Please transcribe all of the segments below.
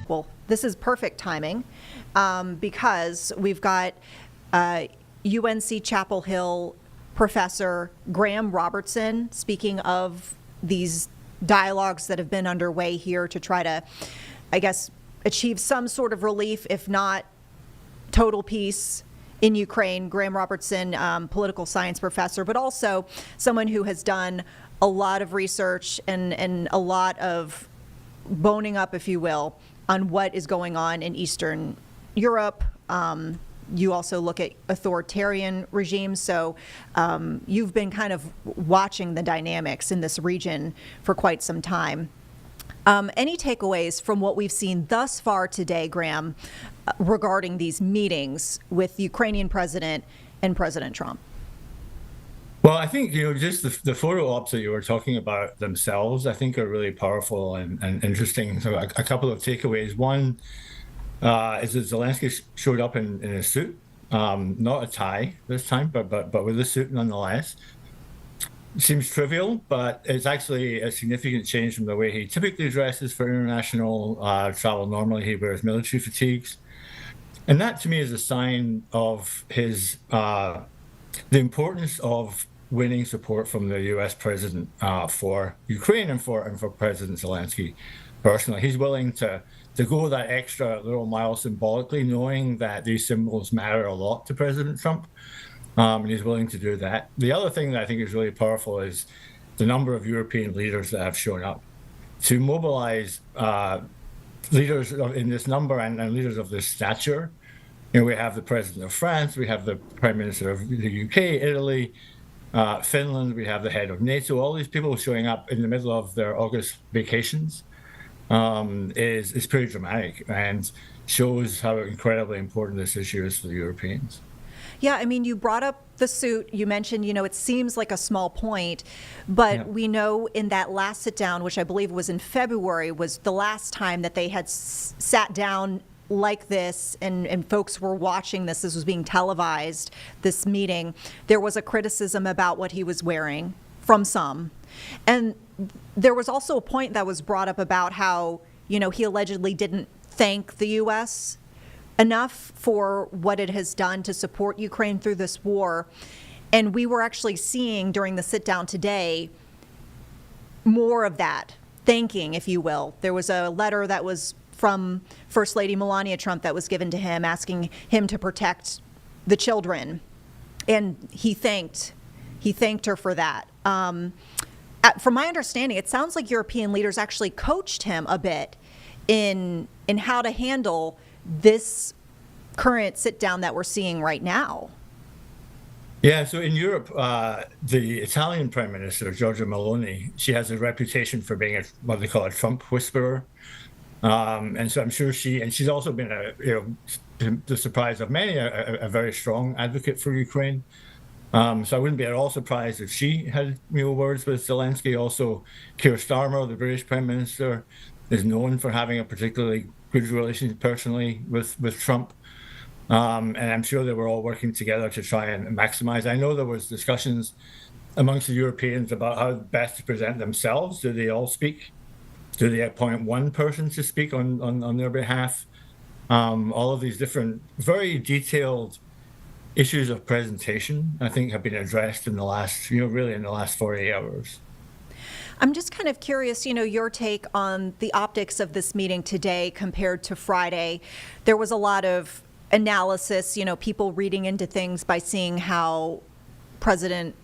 Well, this is perfect timing because we've got UNC Chapel Hill professor Graham Robertson speaking of these dialogues that have been underway here to try to, I guess, achieve some sort of relief, if not total peace in Ukraine. Graham Robertson, political science professor, but also someone who has done a lot of research and a lot of boning up, if you will, on what is going on in Eastern Europe. You also look at authoritarian regimes, so you've been kind of watching the dynamics in this region for quite some time. Any takeaways from what we've seen thus far today, Graham, regarding these meetings with the Ukrainian president and President Trump? Well, I think, just the photo ops that you were talking about themselves, I think are really powerful and interesting. So a couple of takeaways. One is that Zelensky showed up in a suit, not a tie this time, but with a suit nonetheless. Seems trivial, but it's actually a significant change from the way he typically dresses for international travel. Normally he wears military fatigues. And that to me is a sign of his the importance of winning support from the U.S. president for Ukraine and for President Zelensky personally. He's willing to go that extra little mile symbolically, knowing that these symbols matter a lot to President Trump, and he's willing to do that. The other thing that I think is really powerful is the number of European leaders that have shown up to mobilize leaders in this number and leaders of this stature. We have the president of France, we have the prime minister of the UK, Italy, Finland, we have the head of NATO. All these people showing up in the middle of their August vacations is pretty dramatic and shows how incredibly important this issue is for the Europeans. Yeah, I mean, you brought up the suit. You mentioned, it seems like a small point, but we know in that last sit down, which I believe was in February, was the last time that they had sat down like this and folks were watching this. This was being televised, this meeting. There was a criticism about what he was wearing from some. And there was also a point that was brought up about how, he allegedly didn't thank the U.S. enough for what it has done to support Ukraine through this war. And we were actually seeing during the sit down today more of that thanking, if you will. There was a letter that was from First Lady Melania Trump that was given to him asking him to protect the children. And he thanked her for that. From my understanding, it sounds like European leaders actually coached him a bit in how to handle this current sit down that we're seeing right now. Yeah, so in Europe, the Italian Prime Minister, Giorgia Meloni, she has a reputation for being what they call a Trump whisperer. And so I'm sure she's also been, to the surprise of many, a very strong advocate for Ukraine. So I wouldn't be at all surprised if she had words with Zelensky. Also, Keir Starmer, the British Prime Minister, is known for having a particularly good relationship personally with Trump. And I'm sure they were all working together to try and maximize. I know there was discussions amongst the Europeans about how best to present themselves. Do they all speak? Do they appoint one person to speak on their behalf? All of these different, very detailed issues of presentation, I think, have been addressed in the last, really in the last 48 hours. I'm just kind of curious, your take on the optics of this meeting today compared to Friday. There was a lot of analysis, people reading into things by seeing how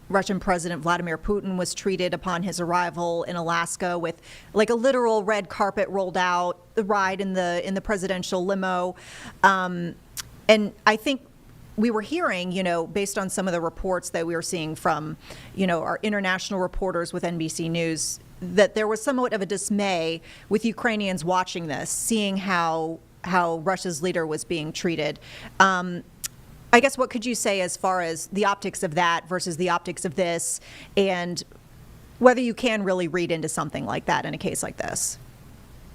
Russian President Vladimir Putin was treated upon his arrival in Alaska with like a literal red carpet rolled out, the ride in the presidential limo. And I think we were hearing, based on some of the reports that we were seeing from, our international reporters with NBC News, that there was somewhat of a dismay with Ukrainians watching this, seeing how Russia's leader was being treated. I guess what could you say as far as the optics of that versus the optics of this, and whether you can really read into something like that in a case like this?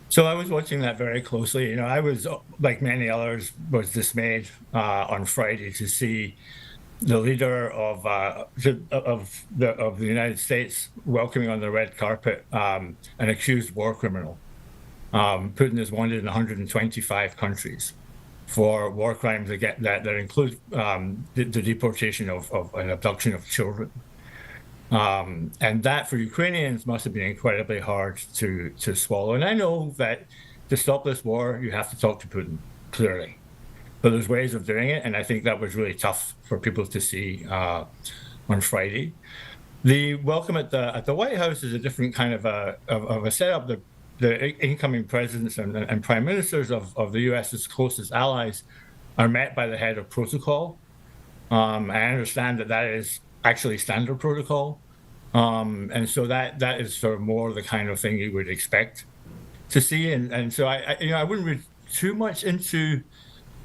So I was watching that very closely. I was, like many others, was dismayed on Friday to see the leader of the United States welcoming on the red carpet an accused war criminal. Putin is wanted in 125 countries for war crimes that include the deportation of and abduction of children. And that for Ukrainians must have been incredibly hard to swallow. And I know that to stop this war, you have to talk to Putin, clearly. But there's ways of doing it, and I think that was really tough for people to see on Friday. The welcome at the White House is a different kind of a setup. The incoming presidents and prime ministers of the U.S.'s closest allies are met by the head of protocol. I understand that is actually standard protocol. And so that is sort of more the kind of thing you would expect to see. And so I wouldn't read too much into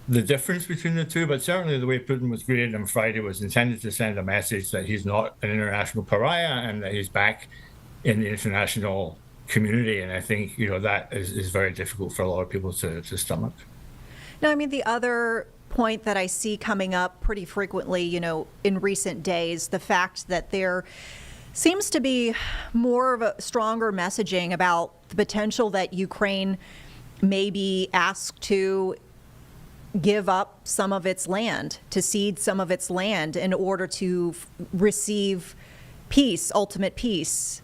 the difference between the two, but certainly the way Putin was greeted on Friday was intended to send a message that he's not an international pariah and that he's back in the international community. And I think, that is very difficult for a lot of people to stomach. No, I mean, the other point that I see coming up pretty frequently, in recent days, the fact that there seems to be more of a stronger messaging about the potential that Ukraine may be asked to give up some of its land, to cede some of its land in order to receive peace, ultimate peace,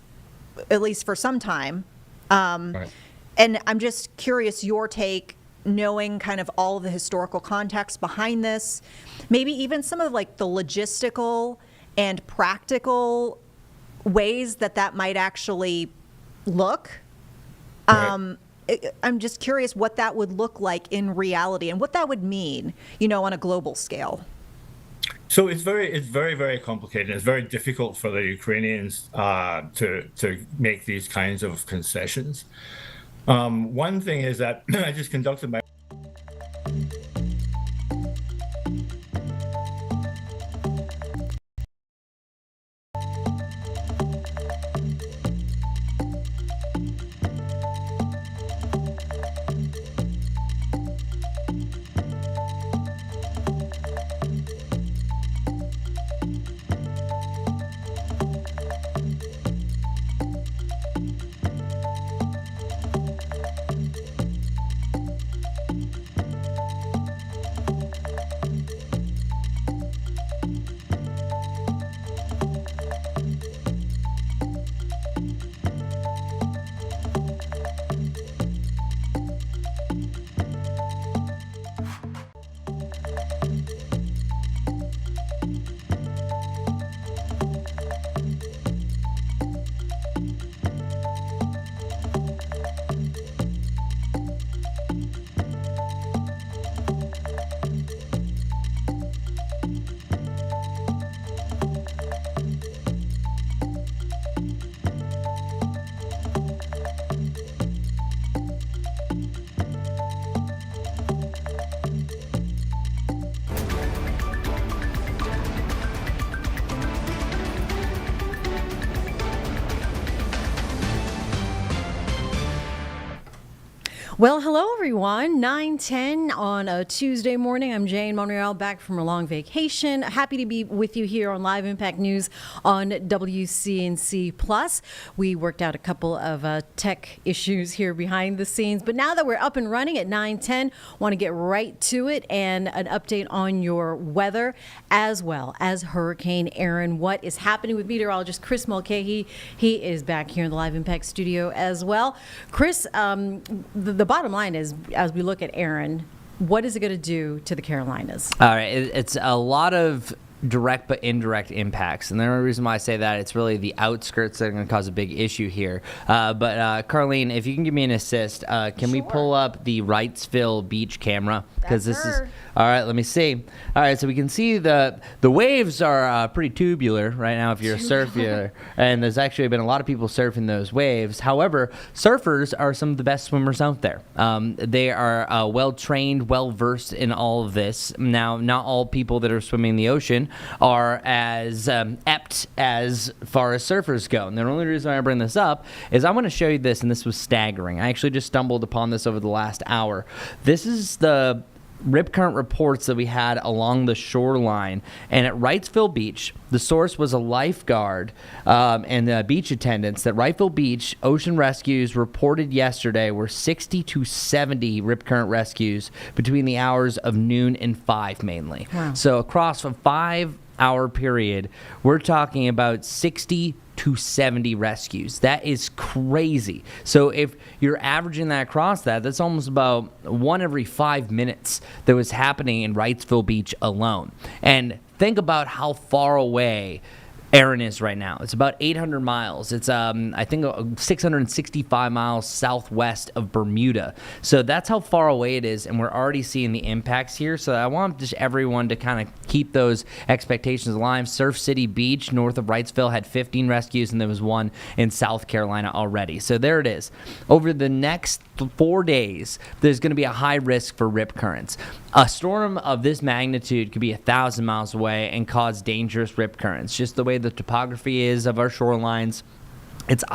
at least for some time. Right. And I'm just curious your take, knowing kind of all of the historical context behind this, maybe even some of like the logistical and practical ways that might actually look. Right. I'm just curious what that would look like in reality and what that would mean, on a global scale. So it's very, very complicated. It's very difficult for the Ukrainians to make these kinds of concessions. One thing is that I just conducted my Well, hello everyone. 9:10 on a Tuesday morning. I'm Jane Monreal, back from a long vacation. Happy to be with you here on Live Impact News on WCNC Plus. We worked out a couple of tech issues here behind the scenes, but now that we're up and running at 9:10, want to get right to it and an update on your weather as well as Hurricane Erin. What is happening with meteorologist Chris Mulcahy? He is back here in the Live Impact studio as well. Chris, the bottom line is, as we look at Erin, what is it going to do to the Carolinas? All right, it's a lot of direct but indirect impacts, and the only reason why I say that, it's really the outskirts that are going to cause a big issue here. But Carlene, if you can give me an assist, can we pull up the Wrightsville Beach camera? Because this is all right. Let me see. All right, so we can see the waves are pretty tubular right now if you're a surfer, and there's actually been a lot of people surfing those waves. However, surfers are some of the best swimmers out there. They are well trained, well versed in all of this. Now, not all people that are swimming in the ocean are as apt as far as surfers go. And the only reason I bring this up is I want to show you this, and this was staggering. I actually just stumbled upon this over the last hour. This is the rip current reports that we had along the shoreline, and at Wrightsville Beach, the source was a lifeguard and the beach attendants that Wrightsville Beach Ocean Rescues reported yesterday were 60 to 70 rip current rescues between the hours of noon and 5 mainly. Wow. So across a 5-hour period, we're talking about 60 to 70 rescues. That is crazy. So if you're averaging that across that's almost about 1 every 5 minutes that was happening in Wrightsville Beach alone. And think about how far away Erin is right now. It's about 800 miles. It's I think 665 miles southwest of Bermuda. So that's how far away it is, and we're already seeing the impacts here. So I want just everyone to kind of keep those expectations alive. Surf City Beach north of Wrightsville had 15 rescues, and there was one in South Carolina already. So there it is. Over the next 4 days, there's going to be a high risk for rip currents. A storm of this magnitude could be 1,000 miles away and cause dangerous rip currents. Just the way the topography is of our shorelines, it's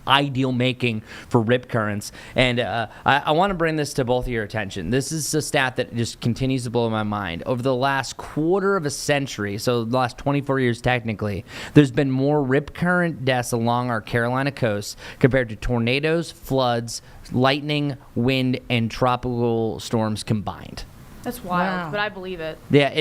ideal making for rip currents. And I want to bring this to both of your attention. This is a stat that just continues to blow my mind. Over the last quarter of a century, so the last 24 years technically, there's been more rip current deaths along our Carolina coast compared to tornadoes, floods, lightning, wind, and tropical storms combined. That's wild, but I believe it. Yeah,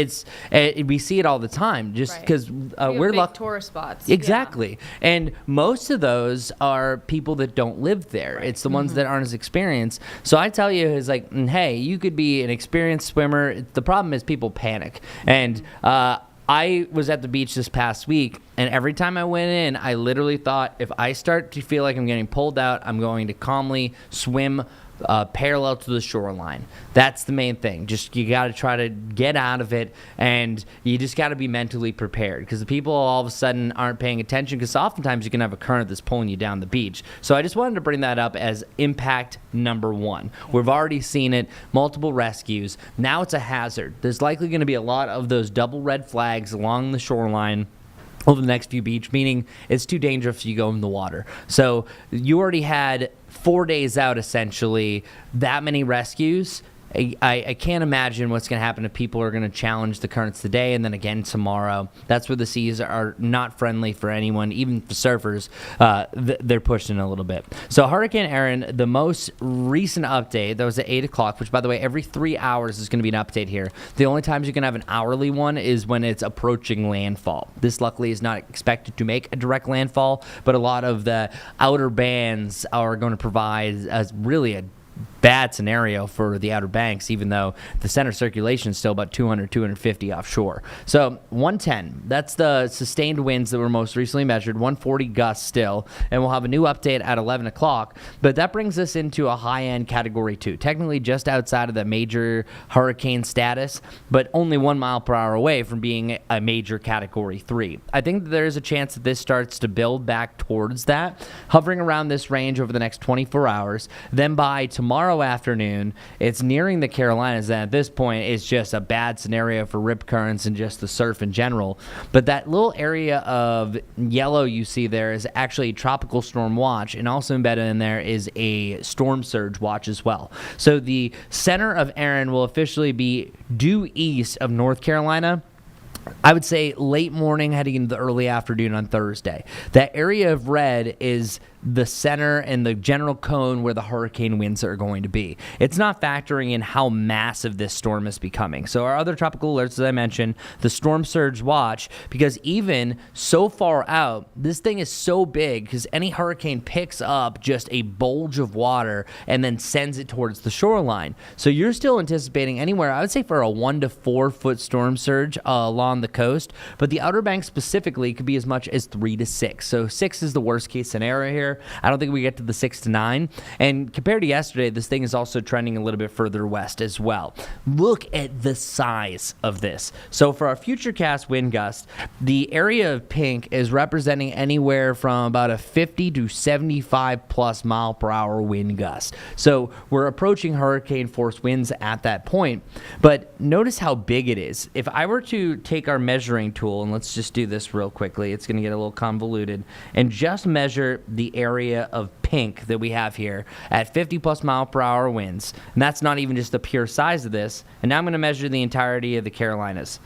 we see it all the time, just because we're lucky. Tourist spots. Exactly, yeah. And most of those are people that don't live there. Right. It's the ones that aren't as experienced. So I tell you, is like, hey, you could be an experienced swimmer. The problem is people panic, and I was at the beach this past week, and every time I went in, I literally thought, if I start to feel like I'm getting pulled out, I'm going to calmly swim parallel to the shoreline. That's the main thing. Just you got to try to get out of it, and you just got to be mentally prepared, because the people all of a sudden aren't paying attention, because oftentimes you can have a current that's pulling you down the beach. So I just wanted to bring that up as impact number one. We've already seen it, multiple rescues. Now it's a hazard. There's likely going to be a lot of those double red flags along the shoreline over the next few beach, meaning it's too dangerous if you go in the water. So you already had 4 days out, essentially, that many rescues. I can't imagine what's going to happen if people are going to challenge the currents today and then again tomorrow. That's where the seas are not friendly for anyone, even for surfers. They're pushing a little bit. So Hurricane Erin, the most recent update, that was at 8 o'clock, which, by the way, every 3 hours is going to be an update here. The only times you can have an hourly one is when it's approaching landfall. This, luckily, is not expected to make a direct landfall, but a lot of the outer bands are going to provide really a bad scenario for the Outer Banks, even though the center circulation is still about 200, 250 offshore. So 110, that's the sustained winds that were most recently measured, 140 gusts still, and we'll have a new update at 11 o'clock. But that brings us into a high-end Category 2, technically just outside of the major hurricane status, but only 1 mile per hour away from being a major Category 3. I think that there is a chance that this starts to build back towards that, hovering around this range over the next 24 hours. Then by tomorrow tomorrow afternoon, it's nearing the Carolinas, and at this point, it's just a bad scenario for rip currents and just the surf in general. But that little area of yellow you see there is actually a tropical storm watch, and also embedded in there is a storm surge watch as well. So the center of Erin will officially be due east of North Carolina, I would say late morning heading into the early afternoon on Thursday. That area of red is the center and the general cone where the hurricane winds are going to be. It's not factoring in how massive this storm is becoming. So our other tropical alerts, as I mentioned, the storm surge watch, because even so far out, this thing is so big because any hurricane picks up just a bulge of water and then sends it towards the shoreline. So you're still anticipating anywhere, I would say, for a 1 to 4 foot storm surge along the coast, but the Outer Banks specifically could be as much as 3 to 6. So 6 is the worst case scenario here. I don't think we get to the 6 to 9. And compared to yesterday, this thing is also trending a little bit further west as well. Look at the size of this. So for our futurecast wind gust, the area of pink is representing anywhere from about a 50 to 75 plus mile per hour wind gust. So we're approaching hurricane force winds at that point. But notice how big it is. If I were to take our measuring tool, and let's just do this real quickly, it's going to get a little convoluted, and just measure the area of pink that we have here at 50 plus mile per hour winds. And that's not even just the pure size of this. And now I'm going to measure the entirety of the Carolinas.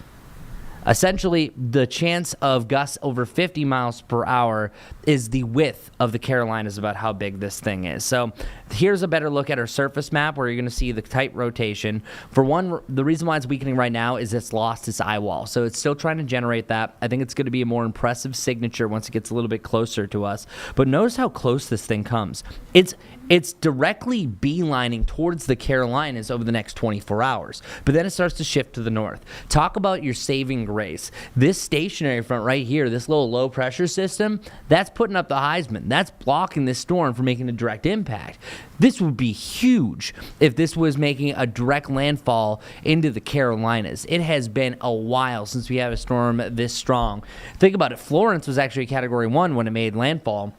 Essentially, the chance of gusts over 50 miles per hour is the width of the Carolinas, about how big this thing is. So here's a better look at our surface map where you're going to see the tight rotation. For one, the reason why it's weakening right now is it's lost its eye wall. So it's still trying to generate that. I think it's going to be a more impressive signature once it gets a little bit closer to us. But notice how close this thing comes. It's directly beelining towards the Carolinas over the next 24 hours. But then it starts to shift to the north. Talk about your saving grace. This stationary front right here, this little low pressure system, that's putting up the Heisman. That's blocking this storm from making a direct impact. This would be huge if this was making a direct landfall into the Carolinas. It has been a while since we have a storm this strong. Think about it. Florence was actually a Category 1 when it made landfall.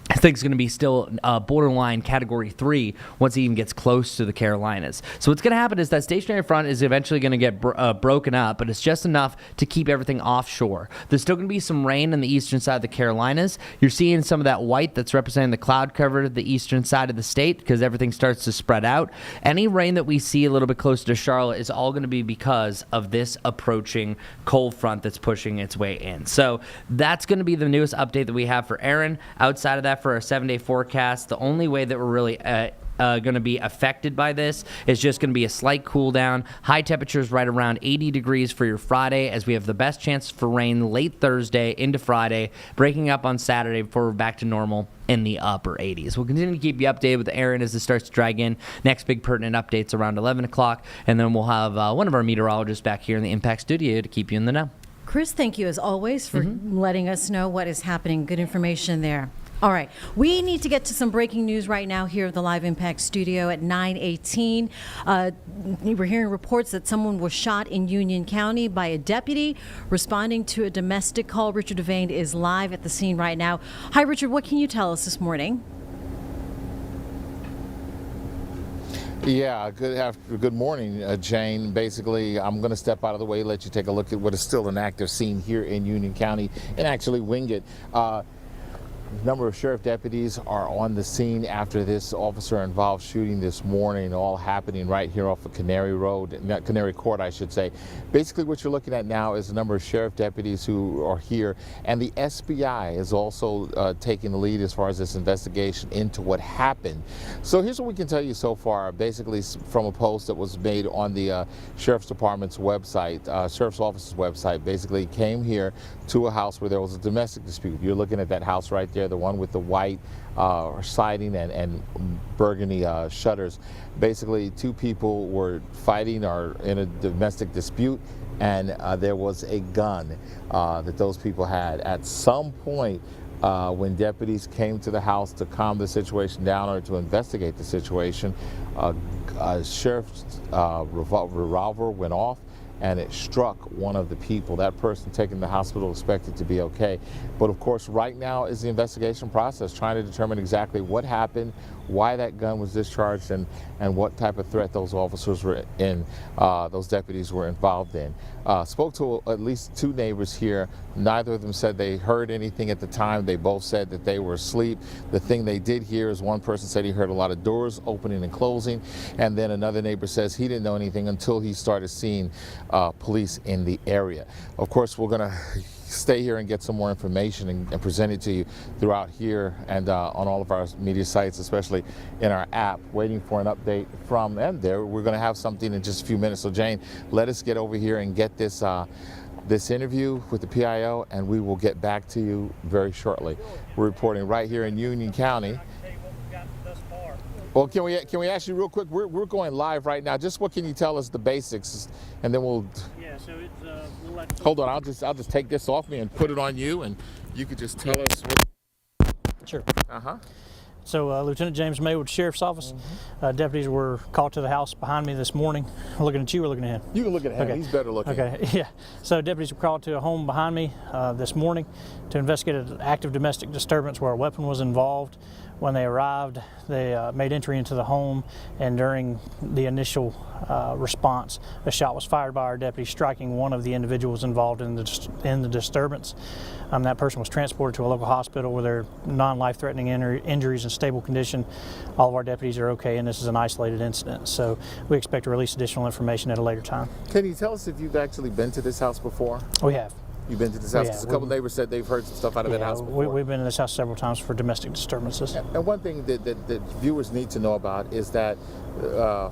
I think it's going to be still borderline Category 3 once it even gets close to the Carolinas. So what's going to happen is that stationary front is eventually going to get broken up, but it's just enough to keep everything offshore. There's still going to be some rain on the eastern side of the Carolinas. You're seeing some of that white that's representing the cloud cover to the eastern side of the state because everything starts to spread out. Any rain that we see a little bit closer to Charlotte is all going to be because of this approaching cold front that's pushing its way in. So that's going to be the newest update that we have for Erin. Outside of that, for our 7-day forecast, the only way that we're really going to be affected by this is just going to be a slight cool down. High temperatures right around 80 degrees for your Friday, as we have the best chance for rain late Thursday into Friday, breaking up on Saturday before we're back to normal in the upper 80s. We'll continue to keep you updated with Erin as it starts to drag in. Next big pertinent updates around 11 o'clock, and then we'll have one of our meteorologists back here in the Impact Studio to keep you in the know. Chris, thank you as always for letting us know what is happening. Good information there. All right, we need to get to some breaking news right now here at the Live Impact Studio at 9:18. We're hearing reports that someone was shot in Union County by a deputy responding to a domestic call. Richard Devane is live at the scene right now. Hi, Richard, what can you tell us this morning? Yeah, good morning, Jane. Basically, I'm going to step out of the way, let you take a look at what is still an active scene here in Union County and actually wing it. A number of sheriff deputies are on the scene after this officer-involved shooting this morning, all happening right here off of Canary Court, I should say. Basically, what you're looking at now is a number of sheriff deputies who are here, and the SBI is also taking the lead as far as this investigation into what happened. So here's what we can tell you so far, basically from a post that was made on the Sheriff's Department's website, Sheriff's Office's website. Basically came here to a house where there was a domestic dispute. You're looking at that house right there, the one with the white siding and burgundy shutters. Basically, two people were fighting or in a domestic dispute, and there was a gun that those people had. At some point, when deputies came to the house to calm the situation down or to investigate the situation, a sheriff's revolver went off, and it struck one of the people. That person taken to the hospital expected to be okay. But of course, right now is the investigation process, trying to determine exactly what happened, why that gun was discharged, and what type of threat those officers were in, those deputies were involved in. Spoke to at least 2 neighbors here. Neither of them said they heard anything at the time. They both said that they were asleep. The thing they did hear is one person said he heard a lot of doors opening and closing, and then another neighbor says he didn't know anything until he started seeing police in the area. Of course, we're going to stay here and get some more information and present it to you throughout here and on all of our media sites, especially in our app. Waiting for an update from them there. We're going to have something in just a few minutes. So Jane, let us get over here and get this this interview with the PIO, and we will get back to you very shortly. We're reporting right here in Union County. Well, can we ask you real quick? We're going live right now. Just what can you tell us the basics, and then we'll. Yeah. So it's Hold on. I'll just take this off me and put it on you, and you could just tell us. Sure. Uh-huh. So Lieutenant James May with the Sheriff's Office. Deputies were called to the house behind me this morning. Looking at you or looking at him? You can look at him. Okay. He's better looking. Okay, yeah. So deputies were called to a home behind me this morning to investigate an active domestic disturbance where a weapon was involved. When they arrived, they made entry into the home, and during the initial response, a shot was fired by our deputy, striking one of the individuals involved in the disturbance. That person was transported to a local hospital where they're non-life-threatening injuries in stable condition. All of our deputies are okay, and this is an isolated incident. So we expect to release additional information at a later time. Can you tell us if you've actually been to this house before? We have. You've been to this house? Yeah, 'Cause a couple neighbors said they've heard some stuff out of that house before. We've been in this house several times for domestic disturbances. And one thing that viewers need to know about is that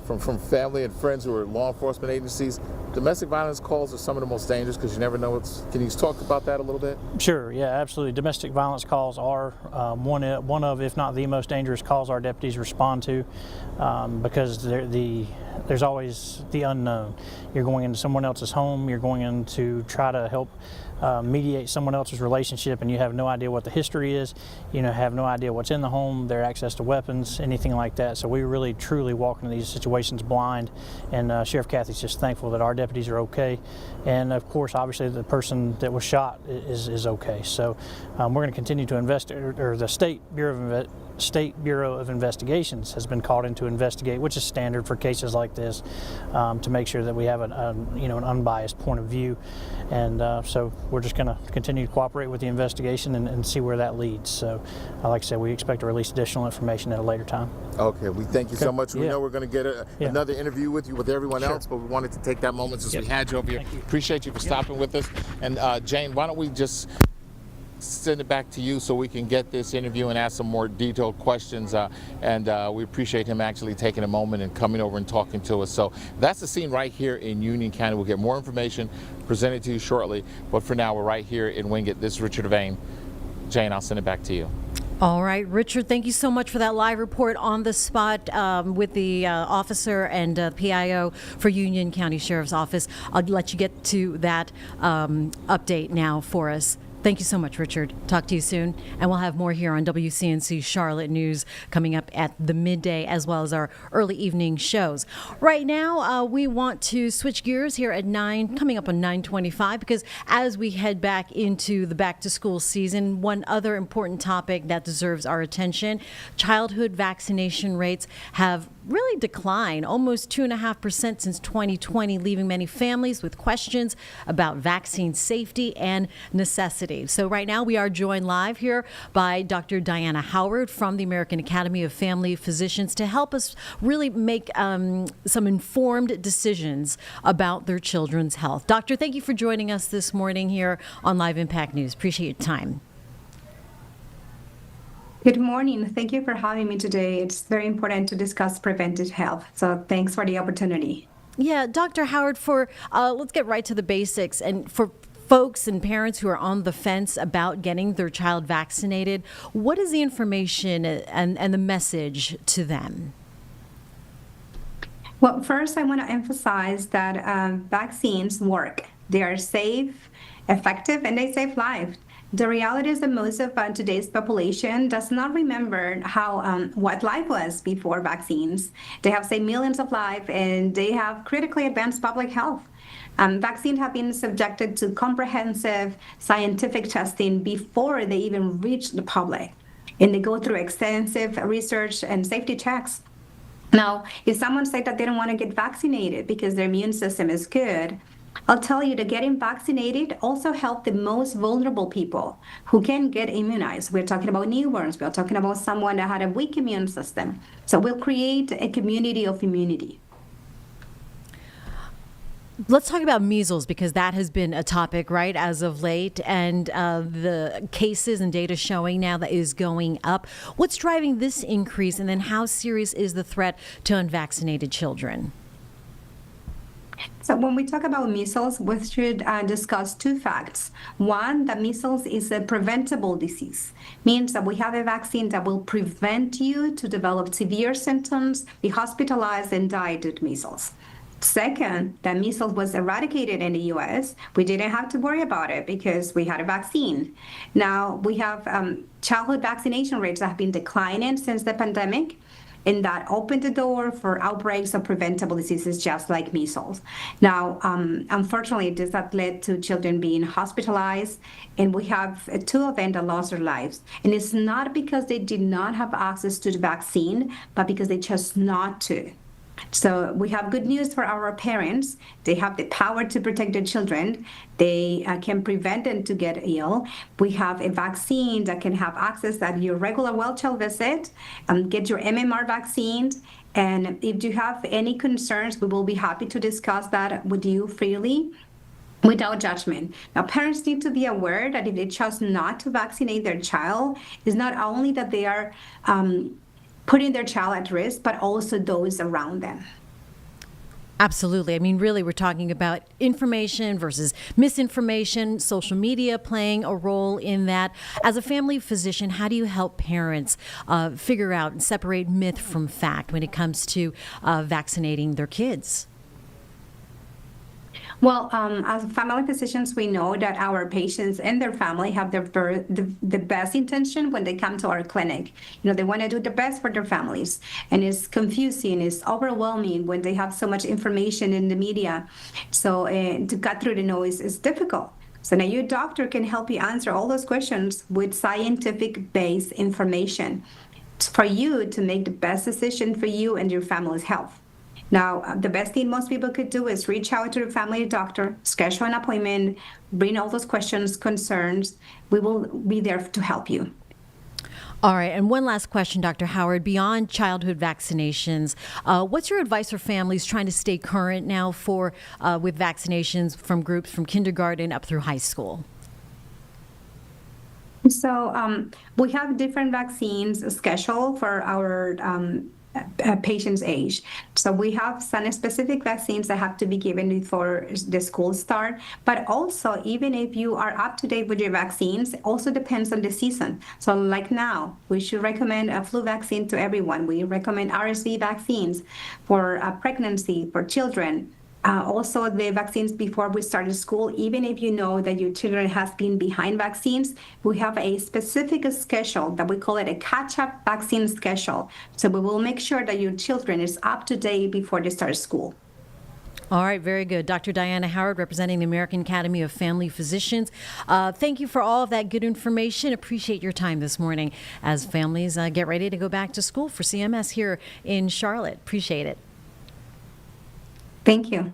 from family and friends who are law enforcement agencies, domestic violence calls are some of the most dangerous because you never know what's. Can you talk about that a little bit? Sure, yeah, absolutely. Domestic violence calls are one of, if not the most dangerous calls our deputies respond to, because there's always the unknown. You're going into someone else's home, you're going in to try to help mediate someone else's relationship, and you have no idea what the history is, have no idea what's in the home, their access to weapons, anything like that. So we really truly walk into these situations blind, and Sheriff Cathy's just thankful that our deputies are okay, and of course obviously the person that was shot is okay. So we're going to continue to investigate, or the State Bureau of Investigations has been called in to investigate, which is standard for cases like this, to make sure that we have an unbiased point of view, and so we're just going to continue to cooperate with the investigation and see where that leads. So like I said, we expect to release additional information at a later time. Okay, we thank you so much. We Yeah. know we're going to get another interview with you with everyone Sure. else, but we wanted to take that moment since Yep. we had you over here. Thank you. Appreciate you for stopping with us. And Jane, why don't we just send it back to you so we can get this interview and ask some more detailed questions, and we appreciate him actually taking a moment and coming over and talking to us. So that's the scene right here in Union County. We'll get more information presented to you shortly, but for now we're right here in Wingate. This is Richard Vane. Jane, I'll send it back to you. All right, Richard, thank you so much for that live report on the spot with the officer and PIO for Union County Sheriff's Office. I'll let you get to that update now for us. Thank you so much, Richard. Talk to you soon. And we'll have more here on WCNC Charlotte News coming up at the midday, as well as our early evening shows. Right now, we want to switch gears here at 9, coming up on 9:25, because as we head back into the back-to-school season, one other important topic that deserves our attention: childhood vaccination rates have really declined, almost 2.5% since 2020, leaving many families with questions about vaccine safety and necessity. So right now we are joined live here by Dr. Diana Howard from the American Academy of Family Physicians to help us really make some informed decisions about their children's health. Doctor, thank you for joining us this morning here on Live Impact News. Appreciate your time. Good morning. Thank you for having me today. It's very important to discuss preventive health. So thanks for the opportunity. Yeah, Dr. Howard, let's get right to the basics. And for folks and parents who are on the fence about getting their child vaccinated, what is the information and the message to them? Well, first, I want to emphasize that vaccines work. They are safe, effective, and they save lives. The reality is that most of today's population does not remember what life was before vaccines. They have saved millions of lives, and they have critically advanced public health. Vaccines have been subjected to comprehensive scientific testing before they even reach the public, and they go through extensive research and safety checks. Now, if someone said that they don't want to get vaccinated because their immune system is good, I'll tell you that getting vaccinated also helps the most vulnerable people who can get immunized. We're talking about newborns. We're talking about someone that had a weak immune system. So we'll create a community of immunity. Let's talk about measles, because that has been a topic, right, as of late, and the cases and data showing now that is going up. What's driving this increase, and then how serious is the threat to unvaccinated children? So when we talk about measles, we should discuss two facts. One, that measles is a preventable disease, means that we have a vaccine that will prevent you to develop severe symptoms, be hospitalized, and die due to measles. Second, that measles was eradicated in the U.S. We didn't have to worry about it because we had a vaccine. Now we have childhood vaccination rates that have been declining since the pandemic, and that opened the door for outbreaks of preventable diseases just like measles. Now, unfortunately, this has led to children being hospitalized, and we have two of them that lost their lives. And it's not because they did not have access to the vaccine, but because they chose not to. So we have good news for our parents. They have the power to protect their children. They can prevent them to get ill. We have a vaccine that can have access at your regular well child visit, get your MMR vaccines. And if you have any concerns, we will be happy to discuss that with you freely, without judgment. Now, parents need to be aware that if they chose not to vaccinate their child, it's not only that they are putting their child at risk, but also those around them. Absolutely. I mean, really, we're talking about information versus misinformation, social media playing a role in that. As a family physician, how do you help parents figure out and separate myth from fact when it comes to vaccinating their kids? Well, as family physicians, we know that our patients and their family have the best intention when they come to our clinic. You know, they want to do the best for their families. And it's confusing, it's overwhelming when they have so much information in the media. So to cut through the noise is difficult. So now your doctor can help you answer all those questions with scientific-based information for you to make the best decision for you and your family's health. Now, the best thing most people could do is reach out to the family doctor, schedule an appointment, bring all those questions, concerns. We will be there to help you. All right. And one last question, Dr. Howard. Beyond childhood vaccinations, what's your advice for families trying to stay current now with vaccinations from groups from kindergarten up through high school? So we have different vaccines scheduled for our patient's age. So we have some specific vaccines that have to be given before the school start, but also even if you are up to date with your vaccines, it also depends on the season. So like now, we should recommend a flu vaccine to everyone. We recommend RSV vaccines for pregnancy, for children. Also, the vaccines before we started school, even if you know that your children have been behind vaccines, we have a specific schedule that we call it a catch-up vaccine schedule. So we will make sure that your children is up to date before they start school. All right, very good. Dr. Diana Howard, representing the American Academy of Family Physicians. Thank you for all of that good information. Appreciate your time this morning as families get ready to go back to school for CMS here in Charlotte. Appreciate it. Thank you.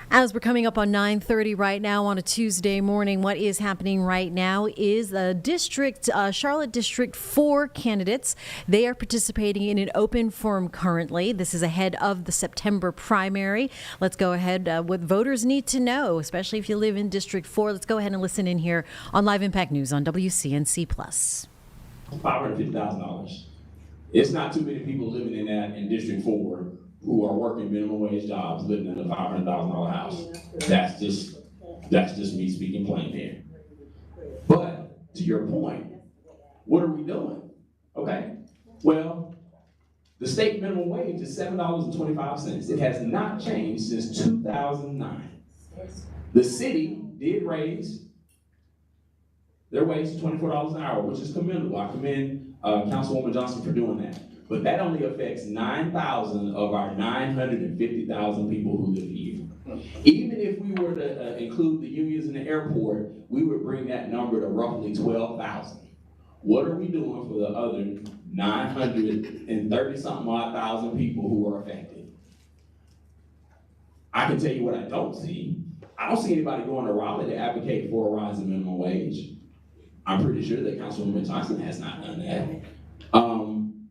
As we're coming up on 9:30 right now on a Tuesday morning, what is happening right now is the Charlotte District 4 candidates. They are participating in an open forum currently. This is ahead of the September primary. Let's go ahead. What voters need to know, especially if you live in District 4. Let's go ahead and listen in here on Live Impact News on WCNC+. $550,000. It's not too many people living in that in District 4 who are working minimum wage jobs living in a $500,000 house. That's just me speaking plain here. But to your point, what are we doing? Okay, well, the state minimum wage is $7.25. It has not changed since 2009. The city did raise their wage to $24 an hour, which is commendable. I commend Councilwoman Johnson for doing that. but that only affects 9,000 of our 950,000 people who live here. Even if we were to include the unions in the airport, we would bring that number to roughly 12,000. What are we doing for the other 930-something odd thousand people who are affected? I can tell you what I don't see. I don't see anybody going to Raleigh to advocate for a rise in minimum wage. I'm pretty sure that Councilwoman Thompson has not done that.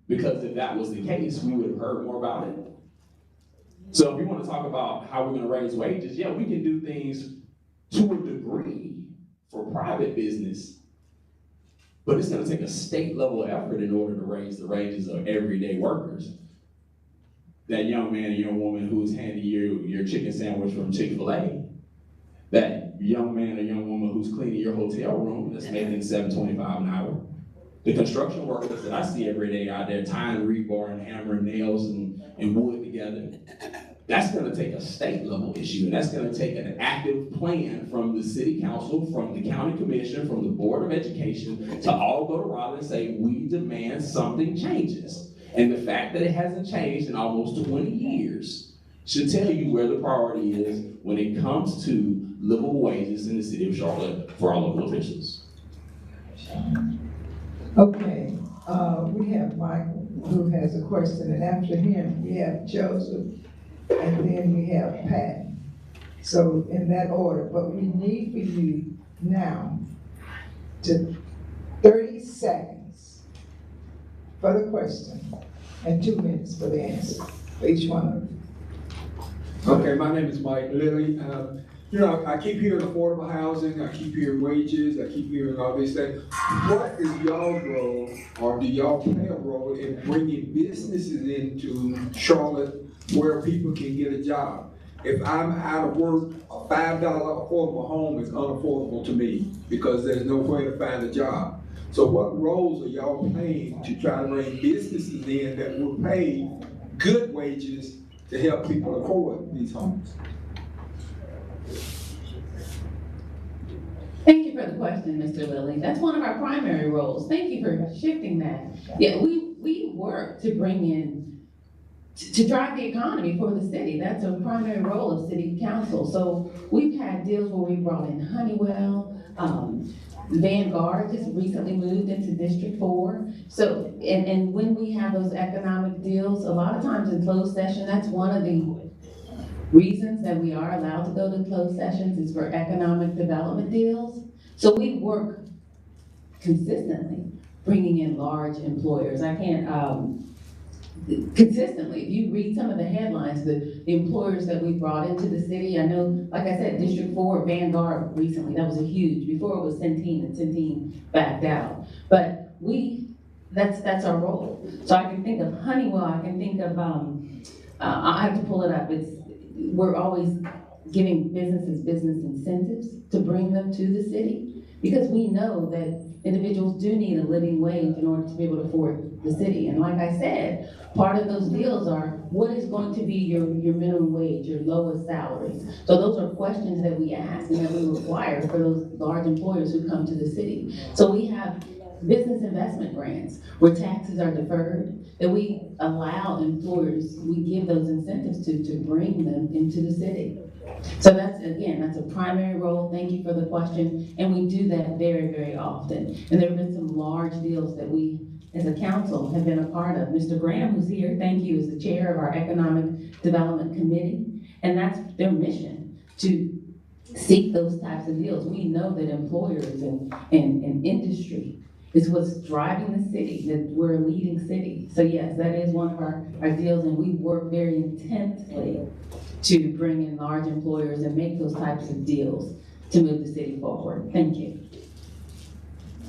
Because if that was the case, we would have heard more about it. So if we want to talk about how we're going to raise wages, yeah, we can do things to a degree for private business, but it's going to take a state level effort in order to raise the wages of everyday workers. That young man or young woman who's handing you your chicken sandwich from Chick-fil-A, that young man or young woman who's cleaning your hotel room that's making $7.25 an hour. The construction workers that I see every day out there tying rebar and hammering nails and wood together, that's gonna take a state level issue, and that's gonna take an active plan from the city council, from the county commission, from the board of education, to all go to Raleigh and say, we demand something changes. And the fact that it hasn't changed in almost 20 years should tell you where the priority is when it comes to livable wages in the city of Charlotte for our local officials. Okay, we have Michael who has a question, and after him, we have Joseph, and then we have Pat. So in that order, but we need for you now to 30 seconds for the question and 2 minutes for the answer for each one of them. Okay, my name is Mike Lilly. You know, I keep hearing affordable housing, I keep hearing wages, I keep hearing all these things. What is y'all's role, or do y'all play a role in bringing businesses into Charlotte where people can get a job? If I'm out of work, a $5 affordable home is unaffordable to me because there's no way to find a job. So what roles are y'all playing to try to bring businesses in that will pay good wages to help people afford these homes? Thank you for the question, Mr. Lilly. That's one of our primary roles. Thank you for shifting that. Yeah, we work to bring in, to drive the economy for the city. That's a primary role of city council. So we've had deals where we brought in Honeywell, Vanguard just recently moved into District 4. So, and when we have those economic deals, a lot of times in closed session, that's one of the reasons that we are allowed to go to closed sessions is for economic development deals. So we work consistently bringing in large employers. I can't, consistently, if you read some of the headlines, the employers that we brought into the city, I know, like I said, District 4, Vanguard recently, that was a huge, before it was Centene, and Centene backed out. But that's our role. So I can think of Honeywell, I can think of, I have to pull it up, we're always giving businesses business incentives to bring them to the city, because we know that individuals do need a living wage in order to be able to afford the city. And like I said, part of those deals are, what is going to be your minimum wage, your lowest salaries? So those are questions that we ask and that we require for those large employers who come to the city. So we have business investment grants where taxes are deferred, that we allow employers, we give those incentives to bring them into the city. So that's a primary role. Thank you for the question. And we do that very, very often. And there have been some large deals that we, as a council, have been a part of. Mr. Graham, who's here, thank you, is the chair of our Economic Development Committee. And that's their mission, to seek those types of deals. We know that employers and industry is what's driving the city, that we're a leading city. So yes, that is one of our deals, and we work very intensely to bring in large employers and make those types of deals to move the city forward. Thank you.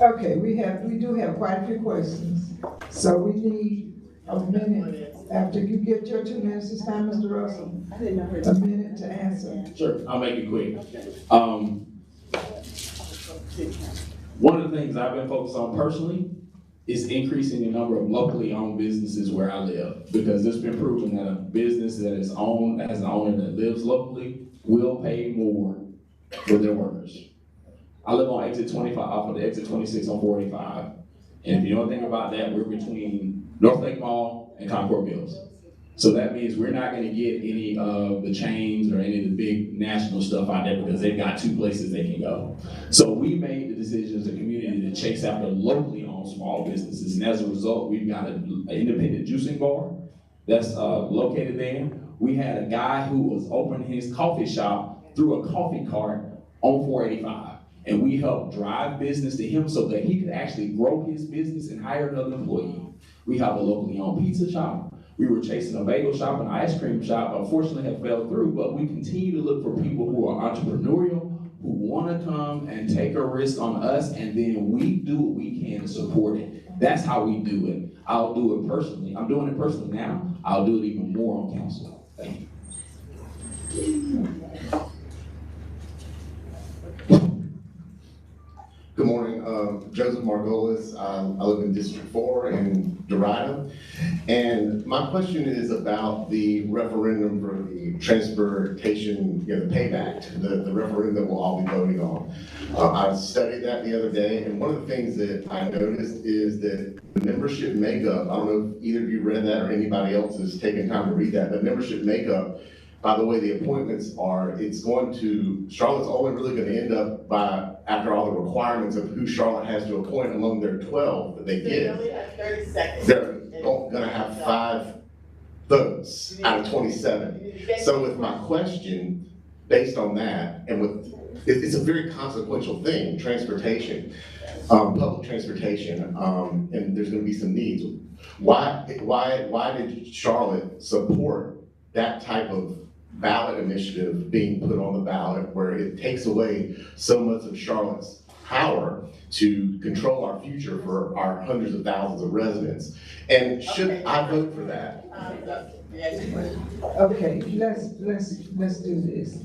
Okay, we do have quite a few questions. So we need a minute. After you get your 2 minutes this time, Mr. Russell, a minute to answer. Sure, I'll make it quick. One of the things I've been focused on personally is increasing the number of locally owned businesses where I live, because it's been proven that a business that is owned as an owner that lives locally will pay more for their workers. I live on exit 25 off of the exit 26 on 485. And if you know anything about that, we're between North Lake Mall, and Concord Mills. So that means we're not gonna get any of the chains or any of the big national stuff out there because they've got 2 places they can go. So we made the decision as a community to chase after locally owned small businesses. And as a result, we've got an independent juicing bar that's located there. We had a guy who was opening his coffee shop through a coffee cart on 485. And we helped drive business to him so that he could actually grow his business and hire another employee. We have a locally owned pizza shop. We were chasing a bagel shop and ice cream shop, unfortunately have fell through, but we continue to look for people who are entrepreneurial, who wanna come and take a risk on us, and then we do what we can to support it. That's how we do it. I'll do it personally. I'm doing it personally now. I'll do it even more on council. Thank you. Good morning, Joseph Margolis. I live in District 4 in Dorado. And my question is about the referendum for the transportation, the PAVE Act, the referendum that we'll all be voting on. I studied that the other day, and one of the things that I noticed is that the membership makeup, I don't know if either of you read that or anybody else has taken time to read that, but membership makeup, by the way the appointments are, Charlotte's only really gonna end up after all the requirements of who Charlotte has to appoint among their 12 that they give. They're gonna have 5 votes out of 27. So with my question, based on that, and it's a very consequential thing, transportation, public transportation, and there's gonna be some needs. Why did Charlotte support that type of ballot initiative being put on the ballot where it takes away so much of Charlotte's power to control our future for our hundreds of thousands of residents? And should I vote for that? Okay, let's do this.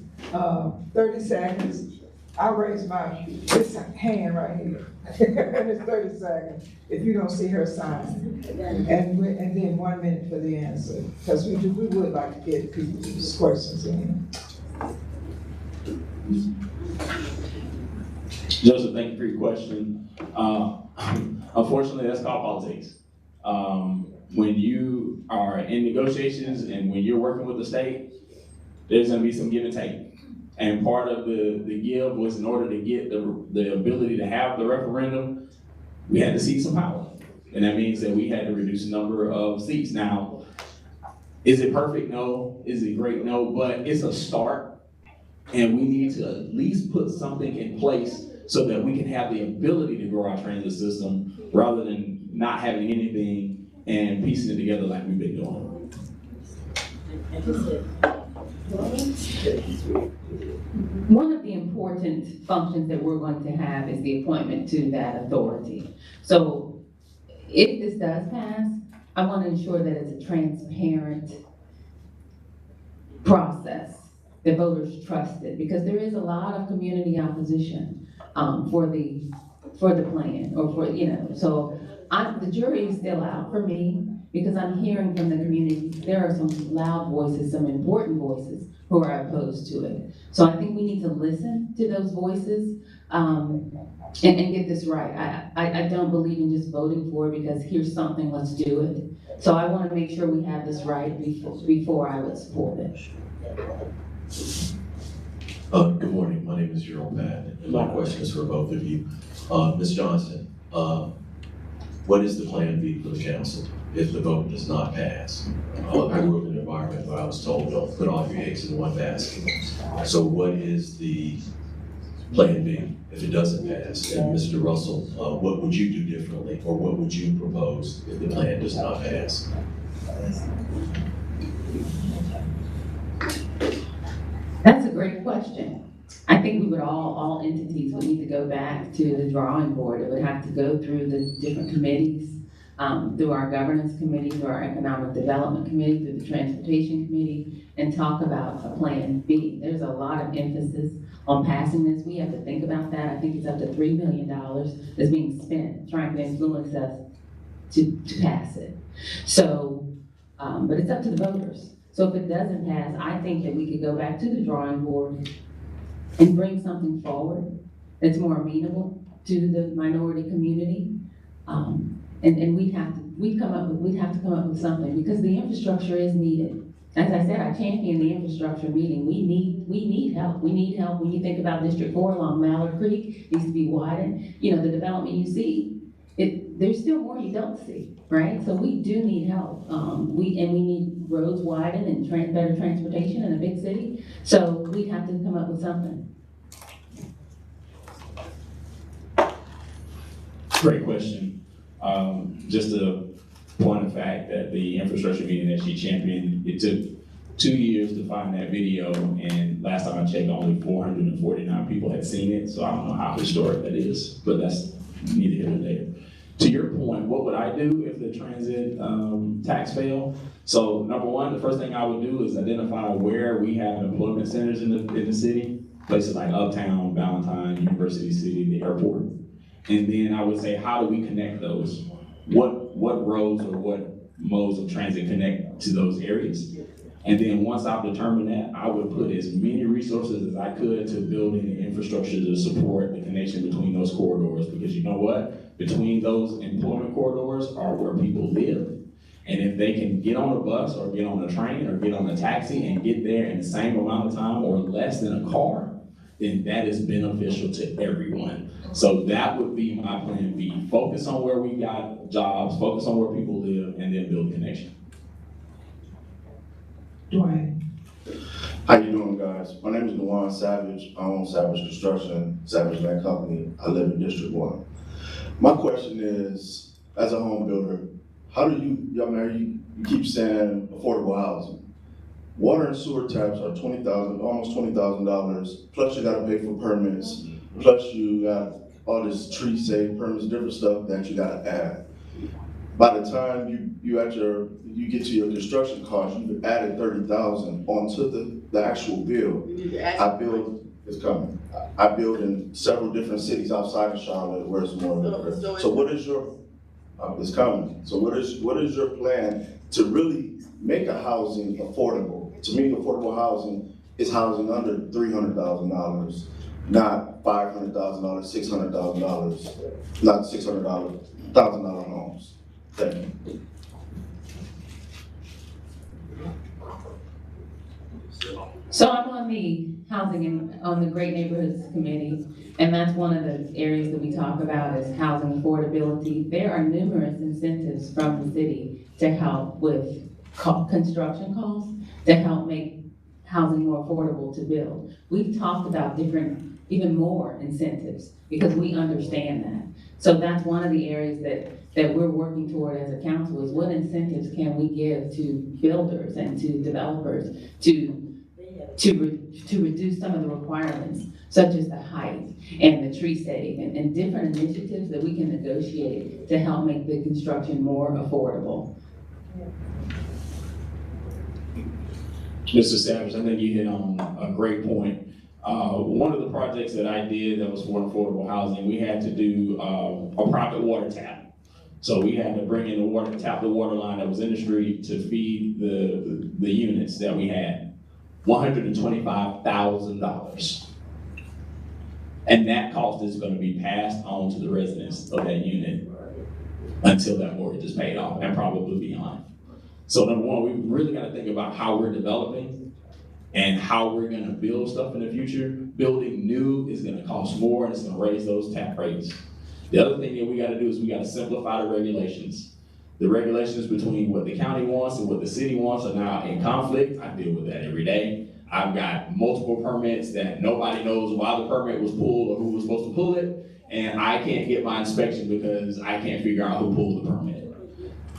30 seconds. I'll raise this hand right here. And it's 30 seconds if you don't see her sign. And then 1 minute for the answer. Because we would like to get people's questions in. Joseph, thank you for your question. Unfortunately, that's called politics. When you are in negotiations and when you're working with the state, there's gonna be some give and take. And part of the give was in order to get the ability to have the referendum, we had to cede some power. And that means that we had to reduce the number of seats. Now, is it perfect? No. Is it great? No, but it's a start. And we need to at least put something in place so that we can have the ability to grow our transit system rather than not having anything and piecing it together like we've been doing. One of the important functions that we're going to have is the appointment to that authority. So if this does pass, I want to ensure that it's a transparent process that voters trust it, because there is a lot of community opposition for the plan, or so the jury is still out for me, because I'm hearing from the community, there are some loud voices, some important voices who are opposed to it. So I think we need to listen to those voices and get this right. I don't believe in just voting for it because here's something, let's do it. So I want to make sure we have this right before I would support it. Good morning, my name is Gerald Patton, and my question is for both of you. Ms. Johnson, what is the plan B for the council if the vote does not pass? I grew up in an environment where I was told, don't put all your eggs in one basket. So what is the plan B if it doesn't pass? And Mr. Russell, what would you do differently, or what would you propose if the plan does not pass? That's a great question. I think we would all entities would need to go back to the drawing board. It would have to go through the different committees, through our governance committee, through our economic development committee, through the transportation committee, and talk about a plan B. There's a lot of emphasis on passing this. We have to think about that. I think it's up to $3 million that's being spent trying to influence us to pass it. So, but it's up to the voters. So if it doesn't pass, I think that we could go back to the drawing board and bring something forward that's more amenable to the minority community. And we'd have to come up with something, because the infrastructure is needed. As I said, I champion the infrastructure meeting. We need help. We need help when you think about District 4 along Mallard Creek, needs to be widened. You know, the development you see, there's still more you don't see, right? So we do need help. We need roads widened and better transportation in a big city. So we'd have to come up with something. Great question. Just a point of fact that the infrastructure meeting that she championed, it took 2 years to find that video, and last time I checked, only 449 people had seen it, so I don't know how historic that is, but that's neither here nor there. To your point, what would I do if the transit tax failed? So number one, the first thing I would do is identify where we have employment centers in the city, places like Uptown, Valentine, University City, the airport. And then I would say, how do we connect those? What roads or what modes of transit connect to those areas? And then once I've determined that, I would put as many resources as I could to building the infrastructure to support the connection between those corridors. Because you know what? Between those employment corridors are where people live. And if they can get on a bus or get on a train or get on a taxi and get there in the same amount of time or less than a car, then that is beneficial to everyone. So that would be my plan B. Focus on where we got jobs, focus on where people live, and then build connection. Dwayne. How you doing, guys? My name is Dewan Savage. I own Savage Construction, Savage Land Company. I live in District 1. My question is, as a home builder, how do you keep saying affordable housing. Water and sewer taps are almost $20,000, plus you gotta pay for permits, plus you got all this tree save permits, different stuff that you gotta add. By the time you get to your construction cost, you've added $30,000 onto the actual bill. I build in several different cities outside of Charlotte where it's more. So what is your, it's coming. So what is your plan to really make a housing affordable? To me, affordable housing is housing under $300,000, not $500,000, $600,000, not $600,000 homes. Thank you. So I'm on the housing and on the Great Neighborhoods Committee, and that's one of the areas that we talk about is housing affordability. There are numerous incentives from the city to help with construction costs, to help make housing more affordable to build. We've talked about different, even more incentives, because we understand that. So that's one of the areas that we're working toward as a council, is what incentives can we give to builders and to developers to reduce some of the requirements, such as the height and the tree save and different initiatives that we can negotiate to help make the construction more affordable. Mr. Savage, I think you hit on a great point. One of the projects that I did that was for affordable housing, we had to do a private water tap. So we had to bring in the water, tap the water line that was in the street to feed the units that we had. $125,000. And that cost is going to be passed on to the residents of that unit until that mortgage is paid off, and probably beyond. So number one, we really got to think about how we're developing and how we're going to build stuff in the future. Building new is going to cost more, and it's going to raise those tap rates. The other thing that we got to do is we got to simplify the regulations. The regulations between what the county wants and what the city wants are now in conflict. I deal with that every day. I've got multiple permits that nobody knows why the permit was pulled or who was supposed to pull it, and I can't get my inspection because I can't figure out who pulled the permit.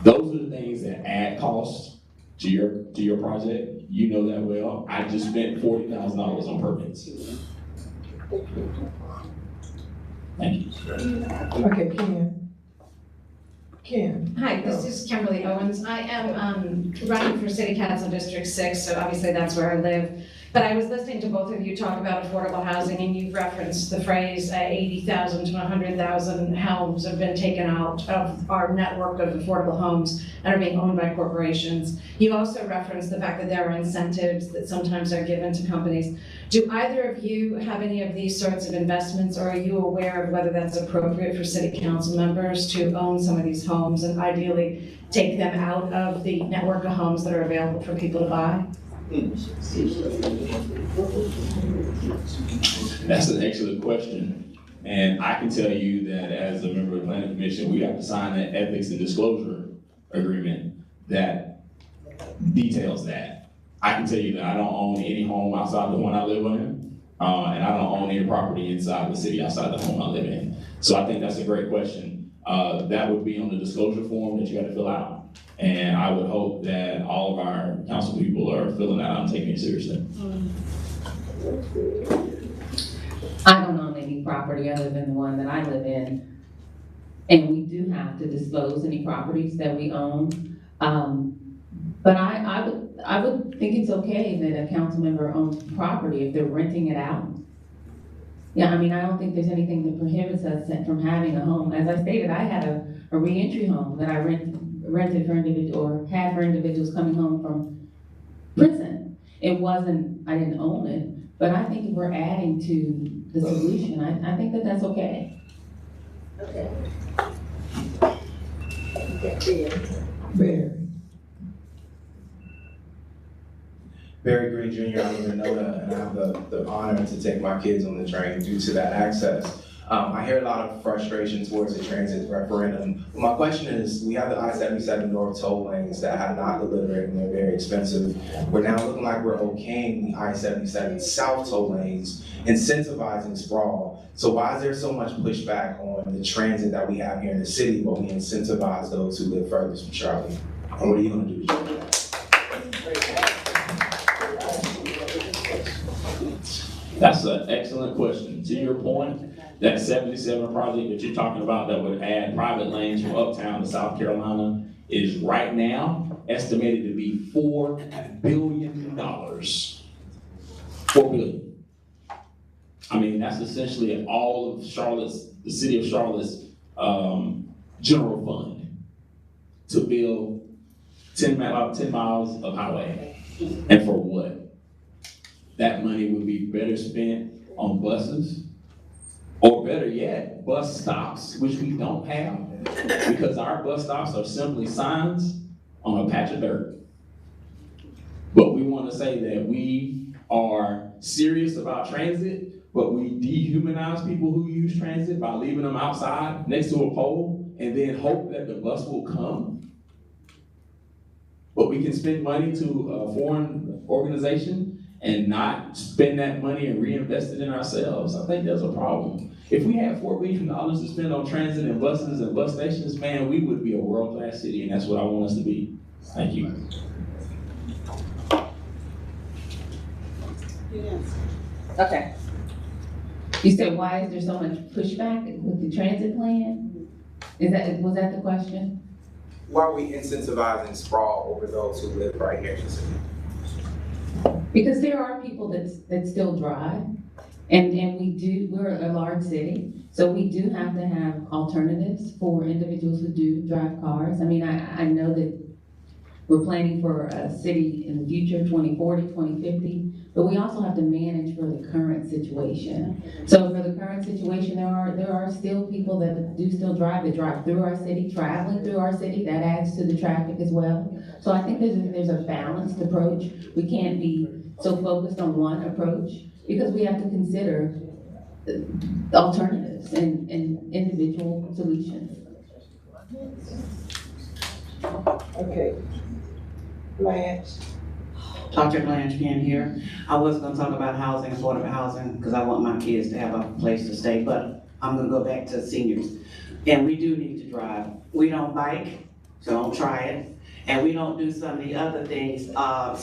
Those are the things that add cost to your project. You know that well. I just spent $40,000 on permits. Thank you. Okay, Ken. Hi, this is Kimberly Owens. I am running for City Council District 6, so obviously that's where I live. But I was listening to both of you talk about affordable housing, and you've referenced the phrase 80,000 to 100,000 homes have been taken out of our network of affordable homes and are being owned by corporations. You also referenced the fact that there are incentives that sometimes are given to companies. Do either of you have any of these sorts of investments, or are you aware of whether that's appropriate for city council members to own some of these homes and ideally take them out of the network of homes that are available for people to buy? That's an excellent question. And I can tell you that as a member of the Planning Commission, we have to sign an ethics and disclosure agreement that details that. I can tell you that I don't own any home outside the one I live in, and I don't own any property inside the city outside the home I live in. So I think that's a great question. That would be on the disclosure form that you got to fill out. And I would hope that all of our council people are filling that out and taking it seriously. I don't own any property other than the one that I live in. And we do have to disclose any properties that we own. But I would think it's okay that a council member owns property if they're renting it out. Yeah, I mean, I don't think there's anything that prohibits us from having a home. As I stated, I had a reentry home that I rented for individuals, or had for individuals coming home from prison. It wasn't, I didn't own it, but I think if we're adding to the solution, I think that that's okay. Okay. Barry. Barry Green Jr., I live in Noda, and I have the honor to take my kids on the train due to that access. I hear a lot of frustration towards the transit referendum. My question is, we have the I-77 North toll lanes that have not delivered and they're very expensive. We're now looking like we're okaying the I-77 South toll lanes, incentivizing sprawl. So why is there so much pushback on the transit that we have here in the city, but we incentivize those who live furthest from Charlotte? And what are you gonna do to change that? That's an excellent question. To your point, that 77 project that you're talking about that would add private lanes from uptown to South Carolina is right now estimated to be $4 billion. $4 billion. I mean, that's essentially all of Charlotte's, the city of Charlotte's general fund to build 10 miles of highway. And for what? That money would be better spent on buses, or better yet, bus stops, which we don't have, because our bus stops are simply signs on a patch of dirt. But we want to say that we are serious about transit, but we dehumanize people who use transit by leaving them outside next to a pole and then hope that the bus will come. But we can spend money to a foreign organization and not spend that money and reinvest it in ourselves. I think there's a problem. If we had $4 billion to spend on transit and buses and bus stations, man, we would be a world-class city, and that's what I want us to be. Thank you. Okay. You said, why is there so much pushback with the transit plan? Was that the question? Why are we incentivizing sprawl over those who live right here in the city? Because there are people that still drive, and we're a large city, so we do have to have alternatives for individuals who do drive cars. I mean, I know that we're planning for a city in the future, 2040, 2050, but we also have to manage for the current situation. So for the current situation, there are still people that do still drive, that drive through our city, traveling through our city, that adds to the traffic as well. So I think there's a balanced approach. We can't be so focused on one approach, because we have to consider alternatives and individual solutions. Okay. Blanche. Dr. Blanche being here. I was gonna talk about housing, affordable housing, because I want my kids to have a place to stay, but I'm gonna go back to seniors. And we do need to drive. We don't bike, so don't try it. And we don't do some of the other things.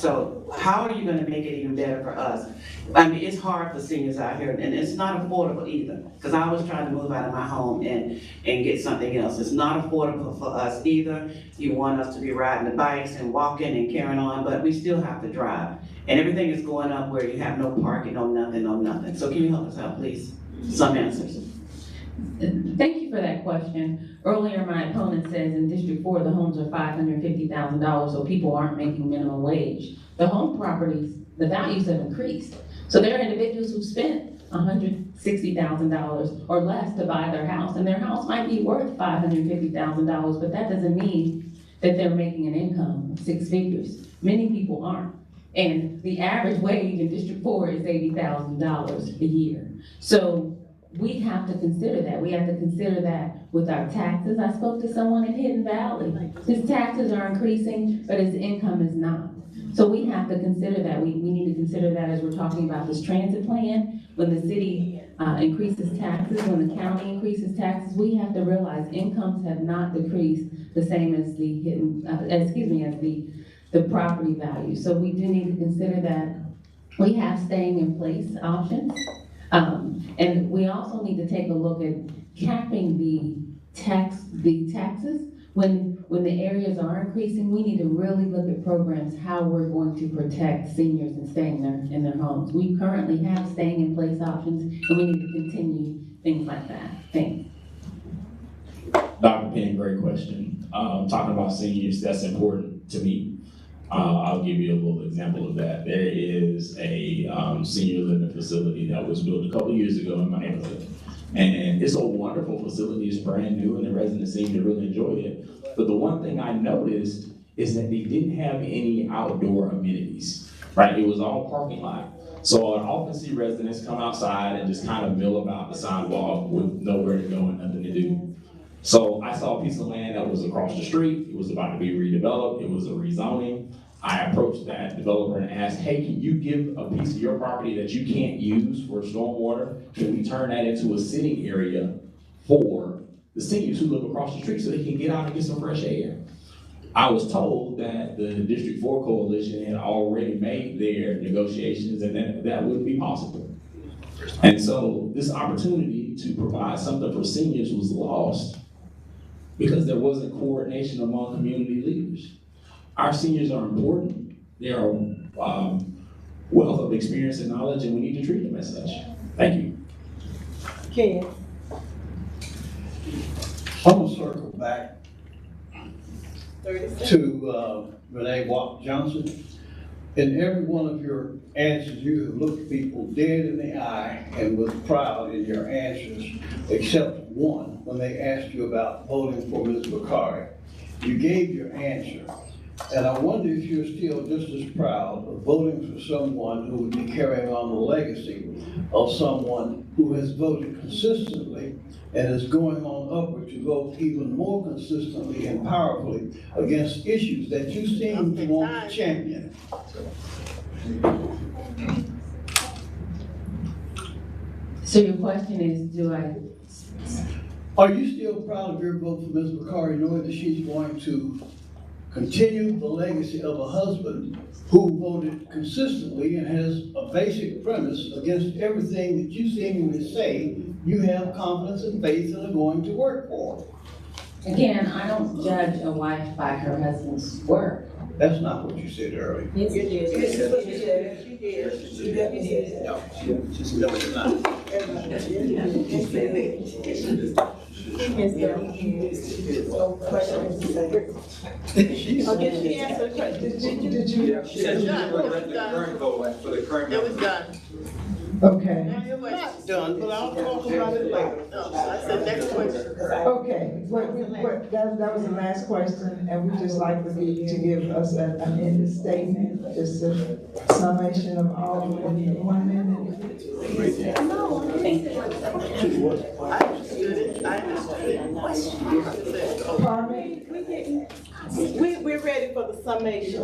So how are you gonna make it even better for us? I mean, it's hard for seniors out here, and it's not affordable either. Because I was trying to move out of my home and get something else. It's not affordable for us either. You want us to be riding the bikes and walking and carrying on, but we still have to drive. And everything is going up where you have no parking, no nothing. So can you help us out, please? Some answers. Thank you for that question. Earlier, my opponent says in District 4, the homes are $550,000, so people aren't making minimum wage. The home properties, the values have increased. So there are individuals who spent $160,000 or less to buy their house, and their house might be worth $550,000, but that doesn't mean that they're making an income of 6 figures. Many people aren't. And the average wage in District 4 is $80,000 a year. So we have to consider that. We have to consider that with our taxes. I spoke to someone in Hidden Valley. His taxes are increasing, but his income is not. So we have to consider that. We need to consider that as we're talking about this transit plan. When the city increases taxes, when the county increases taxes, we have to realize incomes have not decreased the same as the the property value. So we do need to consider that we have staying in place options. And we also need to take a look at capping the taxes. When the areas are increasing, we need to really look at programs, how we're going to protect seniors and staying in their homes. We currently have staying in place options, and we need to continue things like that. Thanks. Dr. Penn, great question. Talking about seniors, that's important to me. I'll give you a little example of that. There is a senior living facility that was built a couple years ago in my neighborhood. And it's a wonderful facility, it's brand new, and the residents seem to really enjoy it. But the one thing I noticed is that they didn't have any outdoor amenities, right? It was all parking lot. So I'd often see residents come outside and just kind of mill about the sidewalk with nowhere to go and nothing to do. So I saw a piece of land that was across the street. It was about to be redeveloped. It was a rezoning. I approached that developer and asked, hey, can you give a piece of your property that you can't use for stormwater? Can we turn that into a sitting area for the seniors who live across the street so they can get out and get some fresh air? I was told that the District 4 Coalition had already made their negotiations and that wouldn't be possible. And so this opportunity to provide something for seniors was lost because there wasn't coordination among community leaders. Our seniors are important. They are wealth of experience and knowledge, and we need to treat them as such. Thank you. Ken. I'm gonna circle back to Renee Watt Johnson. In every one of your answers, you have looked people dead in the eye and was proud in your answers, except one, when they asked you about voting for Ms. Bakari. You gave your answer, and I wonder if you're still just as proud of voting for someone who would be carrying on the legacy of someone who has voted consistently and is going on upward to vote even more consistently and powerfully against issues that you seem to want to champion. So your question is, Are you still proud of your vote for Ms. Bakari, knowing that she's going to continue the legacy of a husband who voted consistently and has a basic premise against everything that you seemingly say you have confidence and faith and are going to work for? Again, I don't judge a wife by her husband's work. That's not what you said earlier. Yes, you did. This is what you said. She did. She definitely did. No, she's not. Okay, she answered the question. Did you? It was done. It was done. Okay. Not done, but I'll talk about it later. No, I said next question. Okay, that was the last question, and we just like to give us an ended statement, just a summation of all in 1 minute. No, I understood it. I understood it. Pardon me? We're ready for the summation.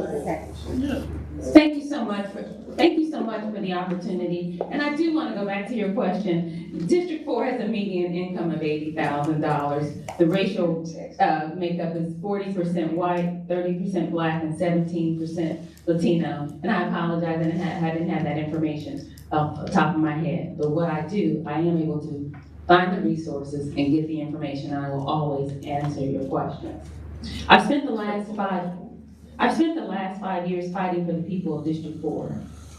Thank you so much for the opportunity. And I do want to go back to your question. District 4 has a median income of $80,000. The racial makeup is 40% white, 30% black, and 17% Latino. And I apologize, I didn't have that information off the top of my head. But what I do, I am able to find the resources and get the information, and I will always answer your questions. I've spent the last 5 years fighting for the people of District 4,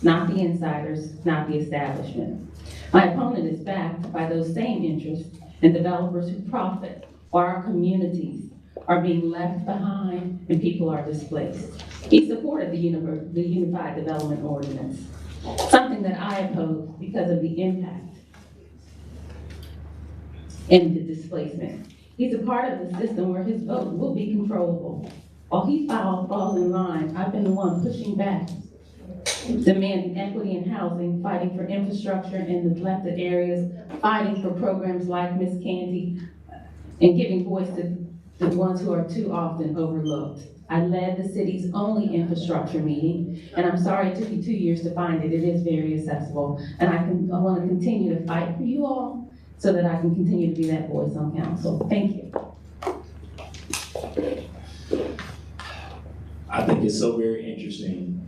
not the insiders, not the establishment. My opponent is backed by those same interests and developers who profit, while our communities are being left behind and people are displaced. He supported the Unified Development Ordinance. something that I oppose because of the impact and the displacement. He's a part of the system where his vote will be controllable. While he falls in line, I've been the one pushing back, demanding equity in housing, fighting for infrastructure in neglected areas, fighting for programs like Miss Candy, and giving voice to the ones who are too often overlooked. I led the city's only infrastructure meeting, and I'm sorry it took you 2 years to find it. It is very accessible, and I want to continue to fight for you all so that I can continue to be that voice on council. Thank you. I think it's so very interesting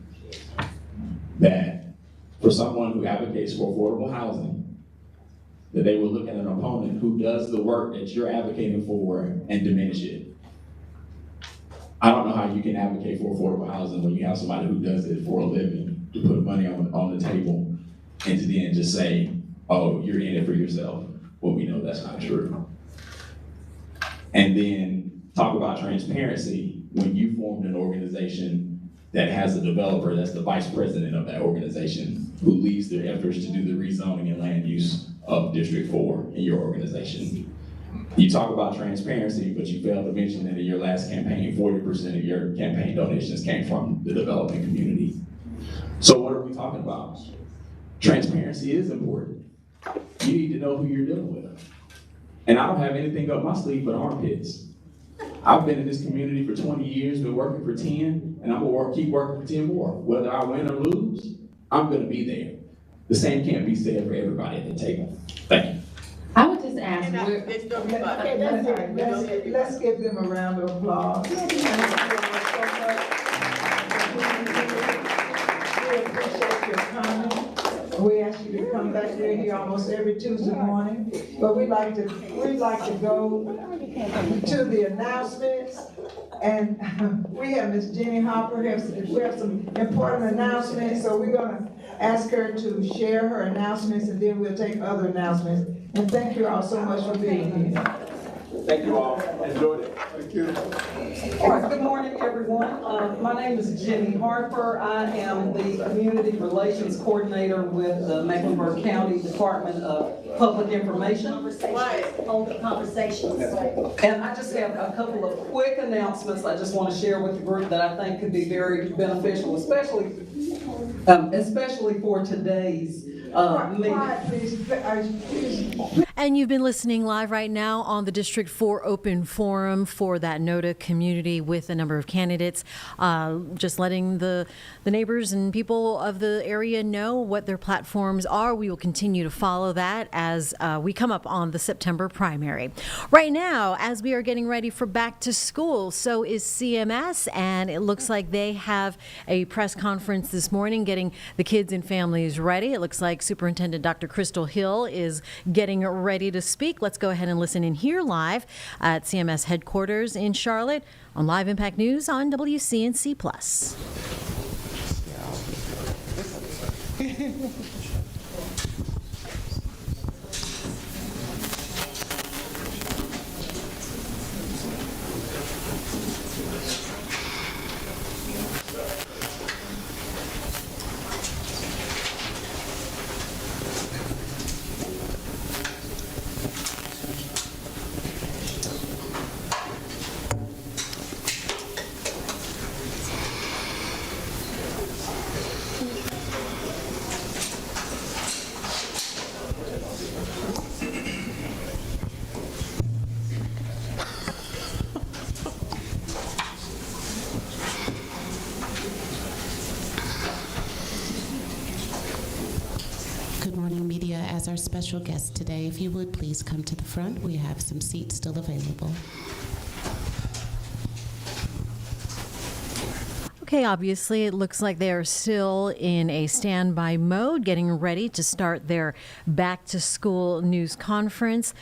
that for someone who advocates for affordable housing, that they will look at an opponent who does the work that you're advocating for and diminish it. I don't know how you can advocate for affordable housing when you have somebody who does it for a living, to put money on the table, and to then just say, oh, you're in it for yourself. Well, we know that's not true. And then talk about transparency when you formed an organization that has a developer that's the vice president of that organization who leads their efforts to do the rezoning and land use of District 4 in your organization. You talk about transparency, but you failed to mention that in your last campaign, 40% of your campaign donations came from the developing community. So what are we talking about? Transparency is important. You need to know who you're dealing with. And I don't have anything up my sleeve but armpits. I've been in this community for 20 years, been working for 10, and I'm gonna keep working for 10 more. Whether I win or lose, I'm gonna be there. The same can't be said for everybody at the table. Thank you. I would just ask, Let's give them a round of applause. We appreciate your comment. We ask you to come back. We're here almost every Tuesday morning, but we'd like to go to the announcements. And we have Miss Jenny Hopper. We have some important announcements, so we're gonna ask her to share her announcements, and then we'll take other announcements. And thank you all so much for being here. Thank you all. Enjoyed it. Thank you. All right, good morning, everyone. My name is Jenny Harper. I am the Community Relations Coordinator with the Mecklenburg County Department of Public Information. Hold the conversations. And I just have a couple of quick announcements I just want to share with the group that I think could be very beneficial, especially for today's meeting. And you've been listening live right now on the District 4 Open Forum for that NOTA community with a number of candidates, just letting the neighbors and people of the area know what their platforms are. We will continue to follow that as we come up on the September primary. Right now, as we are getting ready for back to school, so is CMS, and it looks like they have a press conference this morning getting the kids and families ready. It looks like Superintendent Dr. Crystal Hill is getting ready to speak. Let's go ahead and listen in here live at CMS headquarters in Charlotte on Live Impact News on WCNC Plus. Good morning, media. As our special guest today, if you would please come to the front. We have some seats still available. Okay, obviously it looks like they are still in a standby mode, getting ready to start their back to school news conference.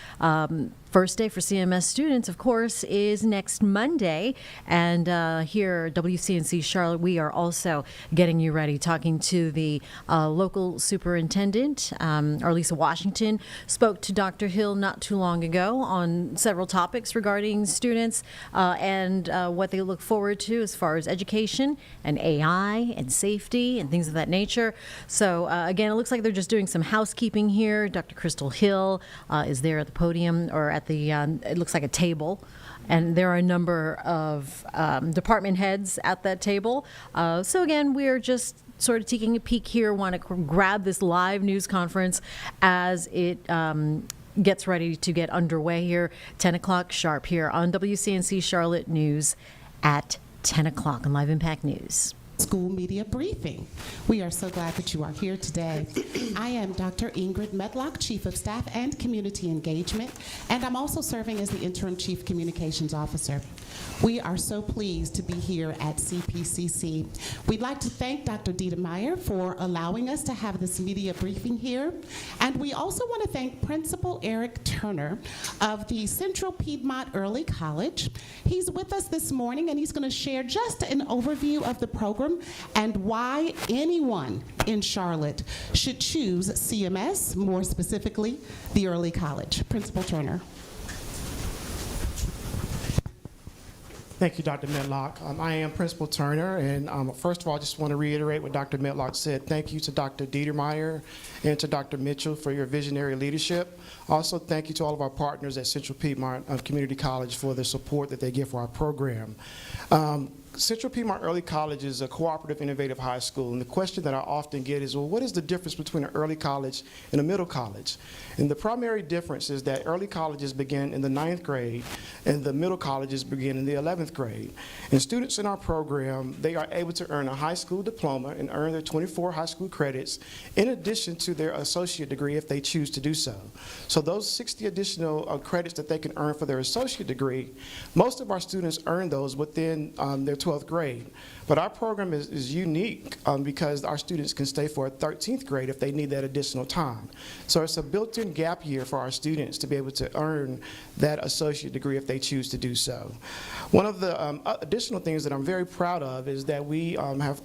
First day for CMS students, of course, is next Monday. And here at WCNC Charlotte, we are also getting you ready, talking to the local superintendent. Arlisa Washington spoke to Dr. Hill not too long ago on several topics regarding students and what they look forward to as far as education and AI and safety and things of that nature. So again, it looks like they're just doing some housekeeping here. Dr. Crystal Hill is there at the podium, or at the, it looks like a table, and there are a number of department heads at that table. So again, we're just sort of taking a peek here, want to grab this live news conference as it gets ready to get underway here, 10 o'clock sharp here on WCNC Charlotte News at 10 o'clock on Live Impact News. School media briefing. We are so glad that you are here today. I am Dr. Ingrid Medlock, Chief of Staff and Community Engagement, and I'm also serving as the Interim Chief Communications Officer. We are so pleased to be here at CPCC. We'd like to thank Dr. Dietermeyer for allowing us to have this media briefing here. And we also want to thank Principal Eric Turner of the Central Piedmont Early College. He's with us this morning, and he's going to share just an overview of the program and why anyone in Charlotte should choose CMS, more specifically, the Early College. Principal Turner. Thank you, Dr. Medlock. I am Principal Turner, and first of all, I just want to reiterate what Dr. Medlock said. Thank you to Dr. Dietermeyer and to Dr. Mitchell for your visionary leadership. Also, thank you to all of our partners at Central Piedmont Community College for the support that they give for our program. Central Piedmont Early College is a cooperative, innovative high school, and the question that I often get is, well, what is the difference between an early college and a middle college? And the primary difference is that early colleges begin in the 9th grade, and the middle colleges begin in the 11th grade. And students in our program, they are able to earn a high school diploma and earn their 24 high school credits in addition to their associate degree if they choose to do so. So those 60 additional credits that they can earn for their associate degree, most of our students earn those within their 12th grade. But our program is unique because our students can stay for a 13th grade if they need that additional time. So it's a built-in gap year for our students to be able to earn that associate degree if they choose to do so. One of the additional things that I'm very proud of is that we have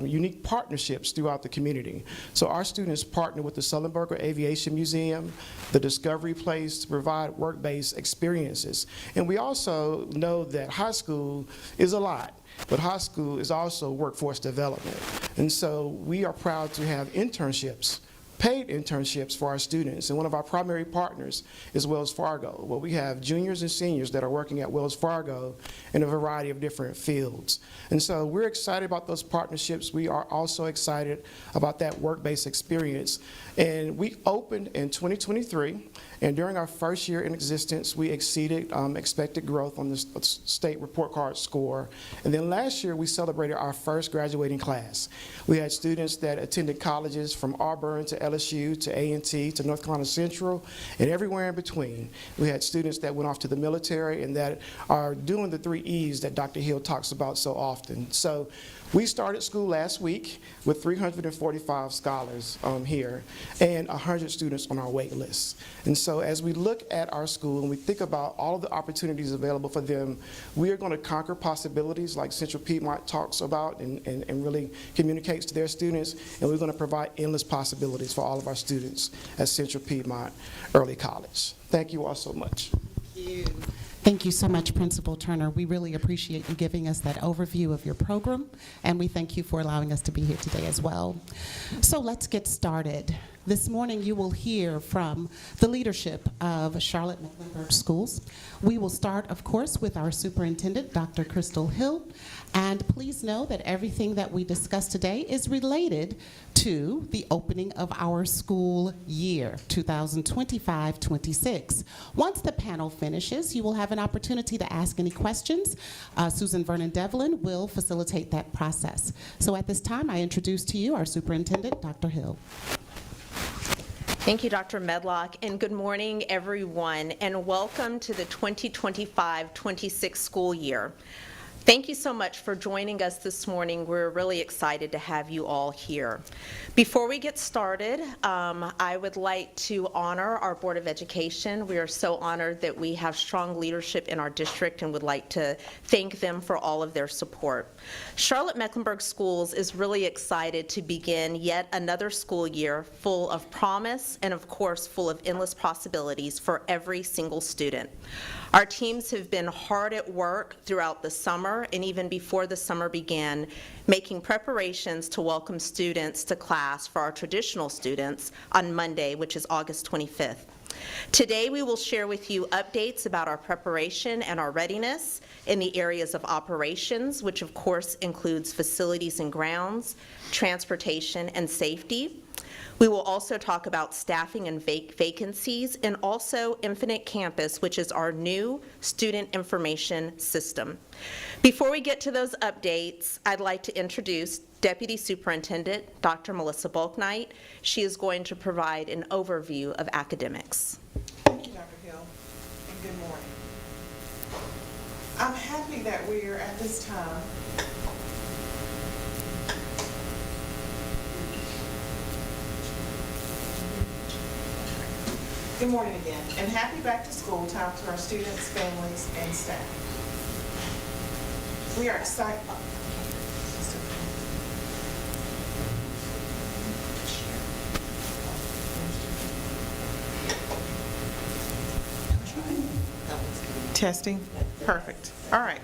unique partnerships throughout the community. So our students partner with the Sullenberger Aviation Museum, the Discovery Place, to provide work-based experiences. And we also know that high school is a lot, but high school is also workforce development. And so we are proud to have internships, paid internships for our students. And one of our primary partners is Wells Fargo, where we have juniors and seniors that are working at Wells Fargo in a variety of different fields. And so we're excited about those partnerships. We are also excited about that work-based experience. And we opened in 2023, and during our first year in existence, we exceeded expected growth on the state report card score. And then last year, we celebrated our first graduating class. We had students that attended colleges from Auburn to LSU to A&T to North Carolina Central and everywhere in between. We had students that went off to the military and that are doing the 3 E's that Dr. Hill talks about so often. So we started school last week with 345 scholars here and 100 students on our wait list. And so as we look at our school and we think about all of the opportunities available for them, we are going to conquer possibilities like Central Piedmont talks about and really communicates to their students, and we're going to provide endless possibilities for all of our students at Central Piedmont Early College. Thank you all so much. Thank you. Thank you so much, Principal Turner. We really appreciate you giving us that overview of your program, and we thank you for allowing us to be here today as well. So let's get started. This morning you will hear from the leadership of Charlotte-Mecklenburg Schools. We will start, of course, with our superintendent, Dr. Crystal Hill. And please know that everything that we discuss today is related to the opening of our school year, 2025-26. Once the panel finishes, you will have an opportunity to ask any questions. Susan Vernon Devlin will facilitate that process. So at this time, I introduce to you our superintendent, Dr. Hill. Thank you, Dr. Medlock, and good morning, everyone, and welcome to the 2025-26 school year. Thank you so much for joining us this morning. We're really excited to have you all here. Before we get started, I would like to honor our Board of Education. We are so honored that we have strong leadership in our district and would like to thank them for all of their support. Charlotte-Mecklenburg Schools is really excited to begin yet another school year full of promise and, of course, full of endless possibilities for every single student. Our teams have been hard at work throughout the summer and even before the summer began, making preparations to welcome students to class for our traditional students on Monday, which is August 25th. Today, we will share with you updates about our preparation and our readiness in the areas of operations, which of course includes facilities and grounds, transportation, and safety. We will also talk about staffing and vacancies, and also Infinite Campus, which is our new student information system. Before we get to those updates, I'd like to introduce Deputy Superintendent Dr. Melissa Bulknight. She is going to provide an overview of academics. Thank you, Dr. Hill, and good morning. I'm happy that we're at this time Good morning again, and happy back to school time to our students, families, and staff. We are excited. Testing, perfect. All right.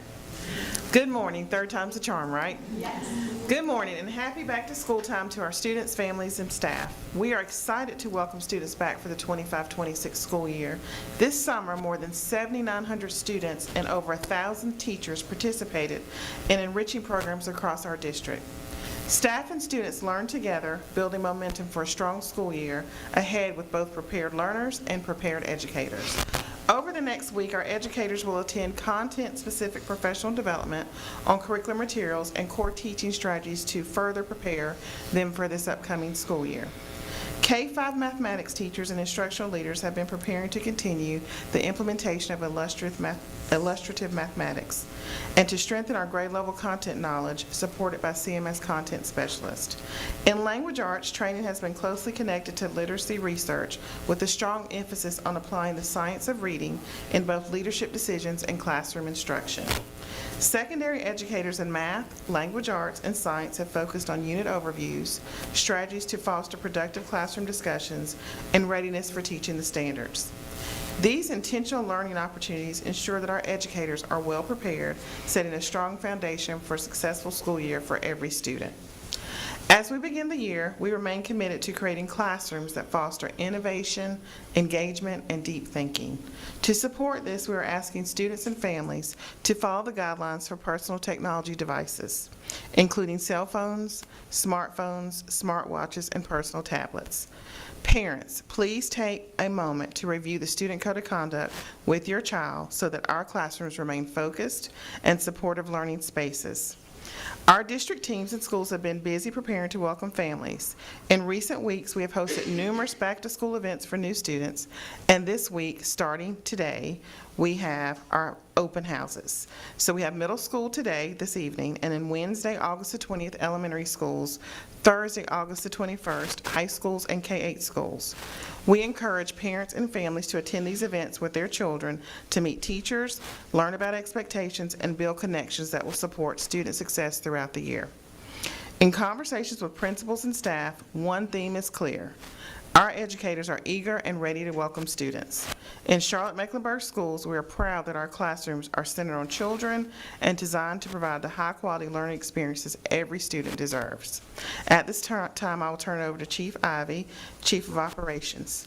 Good morning, third time's a charm, right? Yes. Good morning and happy back to school time to our students, families, and staff. We are excited to welcome students back for the 25-26 school year. This summer, more than 7,900 students and over 1,000 teachers participated in enriching programs across our district. Staff and students learned together, building momentum for a strong school year ahead with both prepared learners and prepared educators. Over the next week, our educators will attend content-specific professional development on curricular materials and core teaching strategies to further prepare them for this upcoming school year. K-5 mathematics teachers and instructional leaders have been preparing to continue the implementation of illustrative mathematics and to strengthen our grade level content knowledge supported by CMS content specialists. In language arts, training has been closely connected to literacy research with a strong emphasis on applying the science of reading in both leadership decisions and classroom instruction. Secondary educators in math, language arts, and science have focused on unit overviews, strategies to foster productive classroom discussions, and readiness for teaching the standards. These intentional learning opportunities ensure that our educators are well prepared, setting a strong foundation for a successful school year for every student. As we begin the year, we remain committed to creating classrooms that foster innovation, engagement, and deep thinking. To support this, we are asking students and families to follow the guidelines for personal technology devices, including cell phones, smartphones, smartwatches, and personal tablets. Parents, please take a moment to review the student code of conduct with your child so that our classrooms remain focused and supportive learning spaces. Our district teams and schools have been busy preparing to welcome families. In recent weeks, we have hosted numerous back-to-school events for new students, and this week, starting today, we have our open houses. So we have middle school today, this evening, and then Wednesday, August the 20th, elementary schools, Thursday, August the 21st, high schools and K-8 schools. We encourage parents and families to attend these events with their children to meet teachers, learn about expectations, and build connections that will support student success throughout the year. In conversations with principals and staff, one theme is clear. Our educators are eager and ready to welcome students. In Charlotte-Mecklenburg schools, we are proud that our classrooms are centered on children and designed to provide the high-quality learning experiences every student deserves. At this time, I will turn it over to Chief Ivey, Chief of Operations.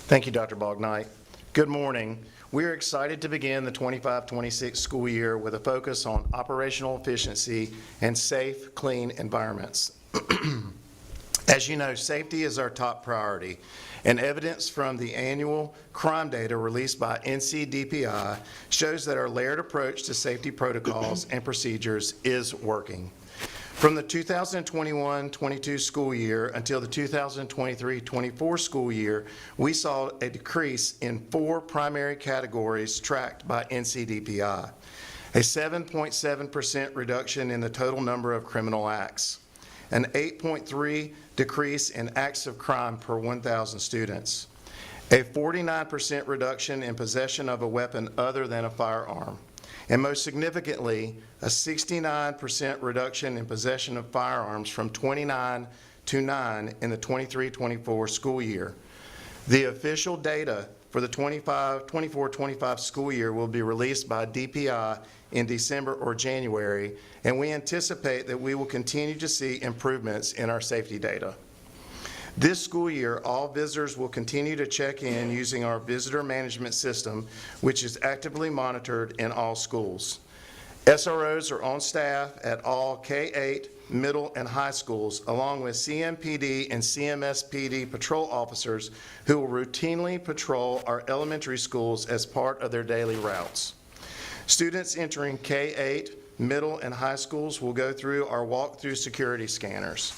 Thank you, Dr. Bulknight. Good morning. We are excited to begin the 25-26 school year with a focus on operational efficiency and safe, clean environments. As you know, safety is our top priority, and evidence from the annual crime data released by NCDPI shows that our layered approach to safety protocols and procedures is working. From the 2021-22 school year until the 2023-24 school year, we saw a decrease in 4 primary categories tracked by NCDPI. a 7.7% reduction in the total number of criminal acts, an 8.3 decrease in acts of crime per 1,000 students, a 49% reduction in possession of a weapon other than a firearm, and most significantly, a 69% reduction in possession of firearms from 29 to 9 in the 23-24 school year. The official data for the 24-25 school year will be released by DPI in December or January, and we anticipate that we will continue to see improvements in our safety data. This school year, all visitors will continue to check in using our visitor management system, which is actively monitored in all schools. SROs are on staff at all K-8, middle, and high schools, along with CMPD and CMSPD patrol officers who will routinely patrol our elementary schools as part of their daily routes. Students entering K-8, middle, and high schools will go through our walk-through security scanners.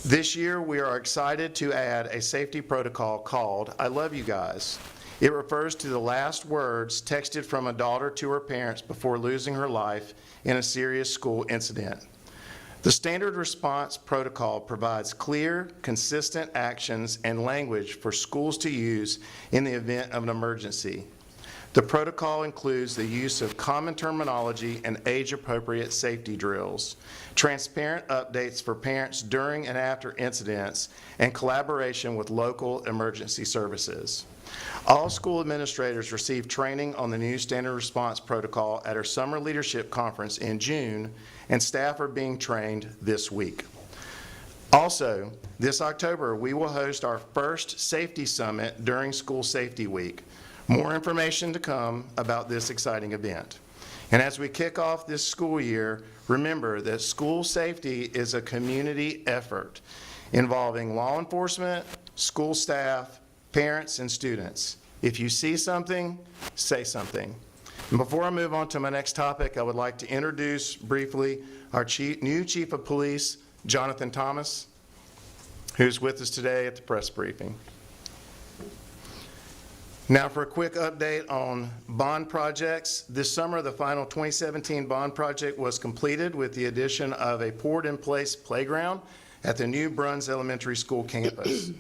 This year, we are excited to add a safety protocol called I Love You Guys. It refers to the last words texted from a daughter to her parents before losing her life in a serious school incident. The standard response protocol provides clear, consistent actions and language for schools to use in the event of an emergency. The protocol includes the use of common terminology and age-appropriate safety drills, transparent updates for parents during and after incidents, and collaboration with local emergency services. All school administrators receive training on the new standard response protocol at our summer leadership conference in June, and staff are being trained this week. Also, this October, we will host our first safety summit during School Safety Week. More information to come about this exciting event. And as we kick off this school year, remember that school safety is a community effort involving law enforcement, school staff, parents, and students. If you see something, say something. And before I move on to my next topic, I would like to introduce briefly our new Chief of Police, Jonathan Thomas, who's with us today at the press briefing. Now for a quick update on bond projects. This summer, the final 2017 bond project was completed with the addition of a poured-in-place playground at the new Bruns Elementary School campus.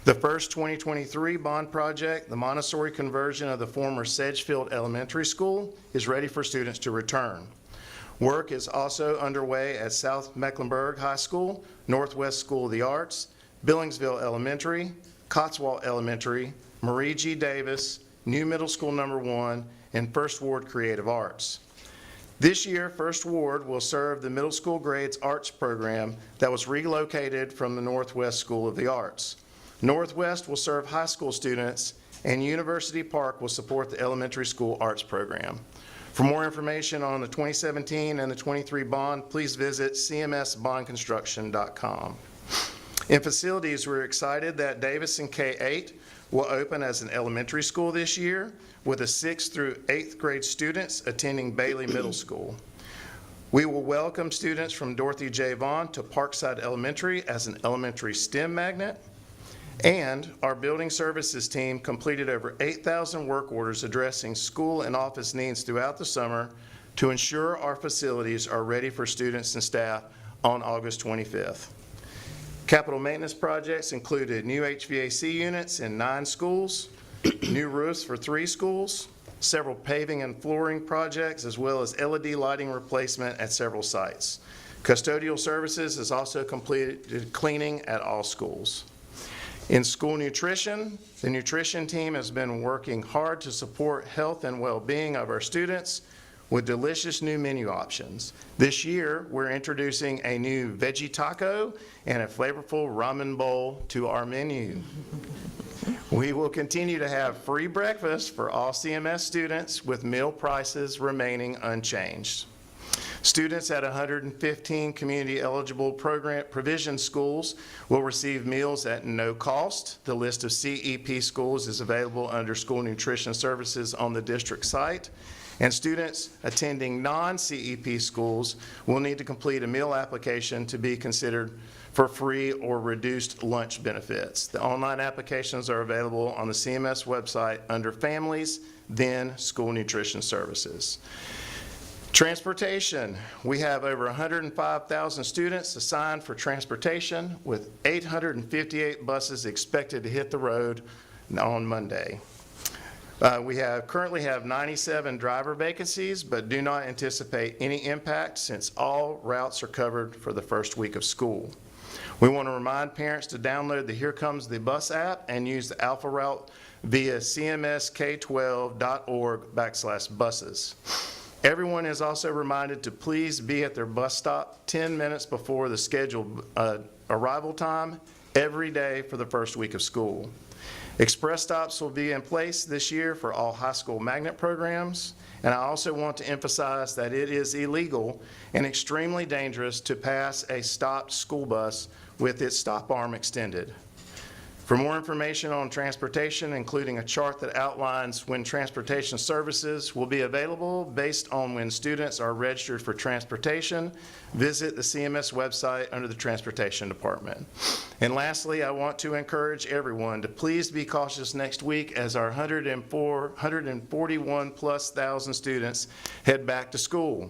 The first 2023 bond project, the Montessori conversion of the former Sedgefield Elementary School, is ready for students to return. Work is also underway at South Mecklenburg High School, Northwest School of the Arts, Billingsville Elementary, Cotswold Elementary, Marie G. Davis, New Middle School No. 1, and First Ward Creative Arts. This year, First Ward will serve the middle school grades arts program that was relocated from the Northwest School of the Arts. Northwest will serve high school students, and University Park will support the elementary school arts program. For more information on the 2017 and the 23 bond, please visit cmsbondconstruction.com. In facilities, we're excited that Davison K-8 will open as an elementary school this year, with the 6th through 8th grade students attending Bailey Middle School. We will welcome students from Dorothy J. Vaughan to Parkside Elementary as an elementary STEM magnet. And our building services team completed over 8,000 work orders addressing school and office needs throughout the summer to ensure our facilities are ready for students and staff on August 25th. Capital maintenance projects included new HVAC units in 9 schools, new roofs for 3 schools, several paving and flooring projects, as well as LED lighting replacement at several sites. Custodial services has also completed cleaning at all schools. In school nutrition, the nutrition team has been working hard to support health and well-being of our students with delicious new menu options. This year, we're introducing a new veggie taco and a flavorful ramen bowl to our menu. We will continue to have free breakfast for all CMS students with meal prices remaining unchanged. Students at 115 community-eligible program provision schools will receive meals at no cost. The list of CEP schools is available under School Nutrition Services on the district site. And students attending non-CEP schools will need to complete a meal application to be considered for free or reduced lunch benefits. The online applications are available on the CMS website under Families, then School Nutrition Services. Transportation, we have over 105,000 students assigned for transportation, with 858 buses expected to hit the road on Monday. We currently have 97 driver vacancies, but do not anticipate any impact since all routes are covered for the first week of school. We want to remind parents to download the Here Comes the Bus app and use the Alpha Route via cmsk12.org/buses. Everyone is also reminded to please be at their bus stop 10 minutes before the scheduled arrival time every day for the first week of school. Express stops will be in place this year for all high school magnet programs, and I also want to emphasize that it is illegal and extremely dangerous to pass a stopped school bus with its stop arm extended. For more information on transportation, including a chart that outlines when transportation services will be available based on when students are registered for transportation, visit the CMS website under the Transportation Department. And lastly, I want to encourage everyone to please be cautious next week as our 141,000+ students head back to school.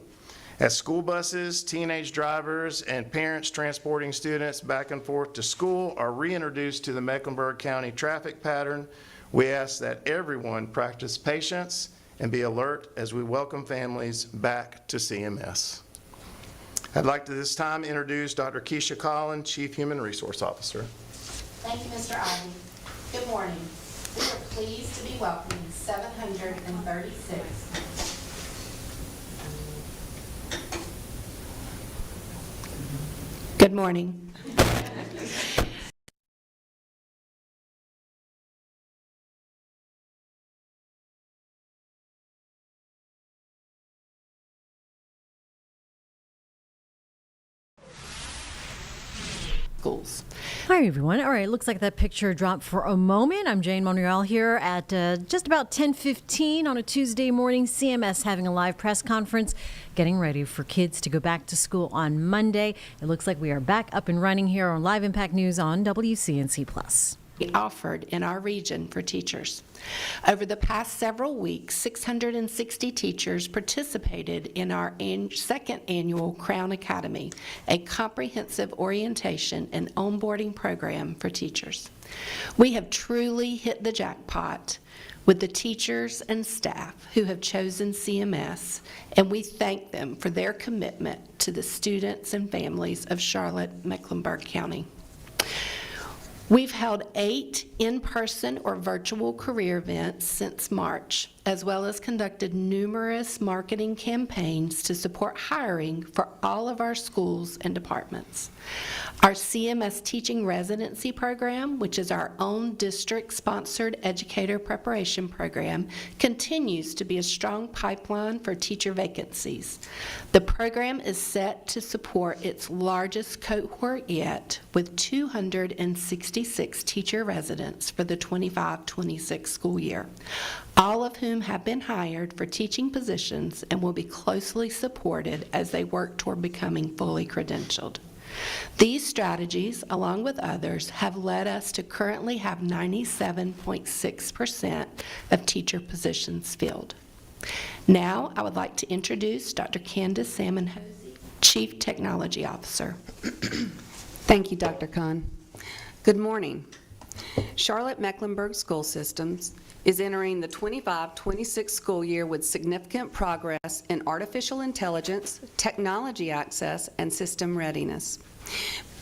As school buses, teenage drivers, and parents transporting students back and forth to school are reintroduced to the Mecklenburg County traffic pattern, we ask that everyone practice patience and be alert as we welcome families back to CMS. I'd like to this time introduce Dr. Keisha Collin, Chief Human Resource Officer. Thank you, Mr. Ivey. Good morning. We are pleased to be welcoming 736 Good morning. Schools. Hi, everyone. All right, looks like that picture dropped for a moment. I'm Jane Monreal here at just about 10:15 on a Tuesday morning. CMS having a live press conference, getting ready for kids to go back to school on Monday. It looks like we are back up and running here on Live Impact News on WCNC+. Offered in our region for teachers. Over the past several weeks, 660 teachers participated in our second annual Crown Academy, a comprehensive orientation and onboarding program for teachers. We have truly hit the jackpot with the teachers and staff who have chosen CMS, and we thank them for their commitment to the students and families of Charlotte, Mecklenburg County. We've held 8 in-person or virtual career events since March, as well as conducted numerous marketing campaigns to support hiring for all of our schools and departments. Our CMS Teaching Residency Program, which is our own district-sponsored educator preparation program, continues to be a strong pipeline for teacher vacancies. The program is set to support its largest cohort yet, with 266 teacher residents for the 25-26 school year, all of whom have been hired for teaching positions and will be closely supported as they work toward becoming fully credentialed. These strategies, along with others, have led us to currently have 97.6% of teacher positions filled. Now, I would like to introduce Dr. Candace Salmon-Hosey, Chief Technology Officer. Thank you, Dr. Kahn. Good morning. Charlotte Mecklenburg School Systems is entering the 25-26 school year with significant progress in artificial intelligence, technology access, and system readiness.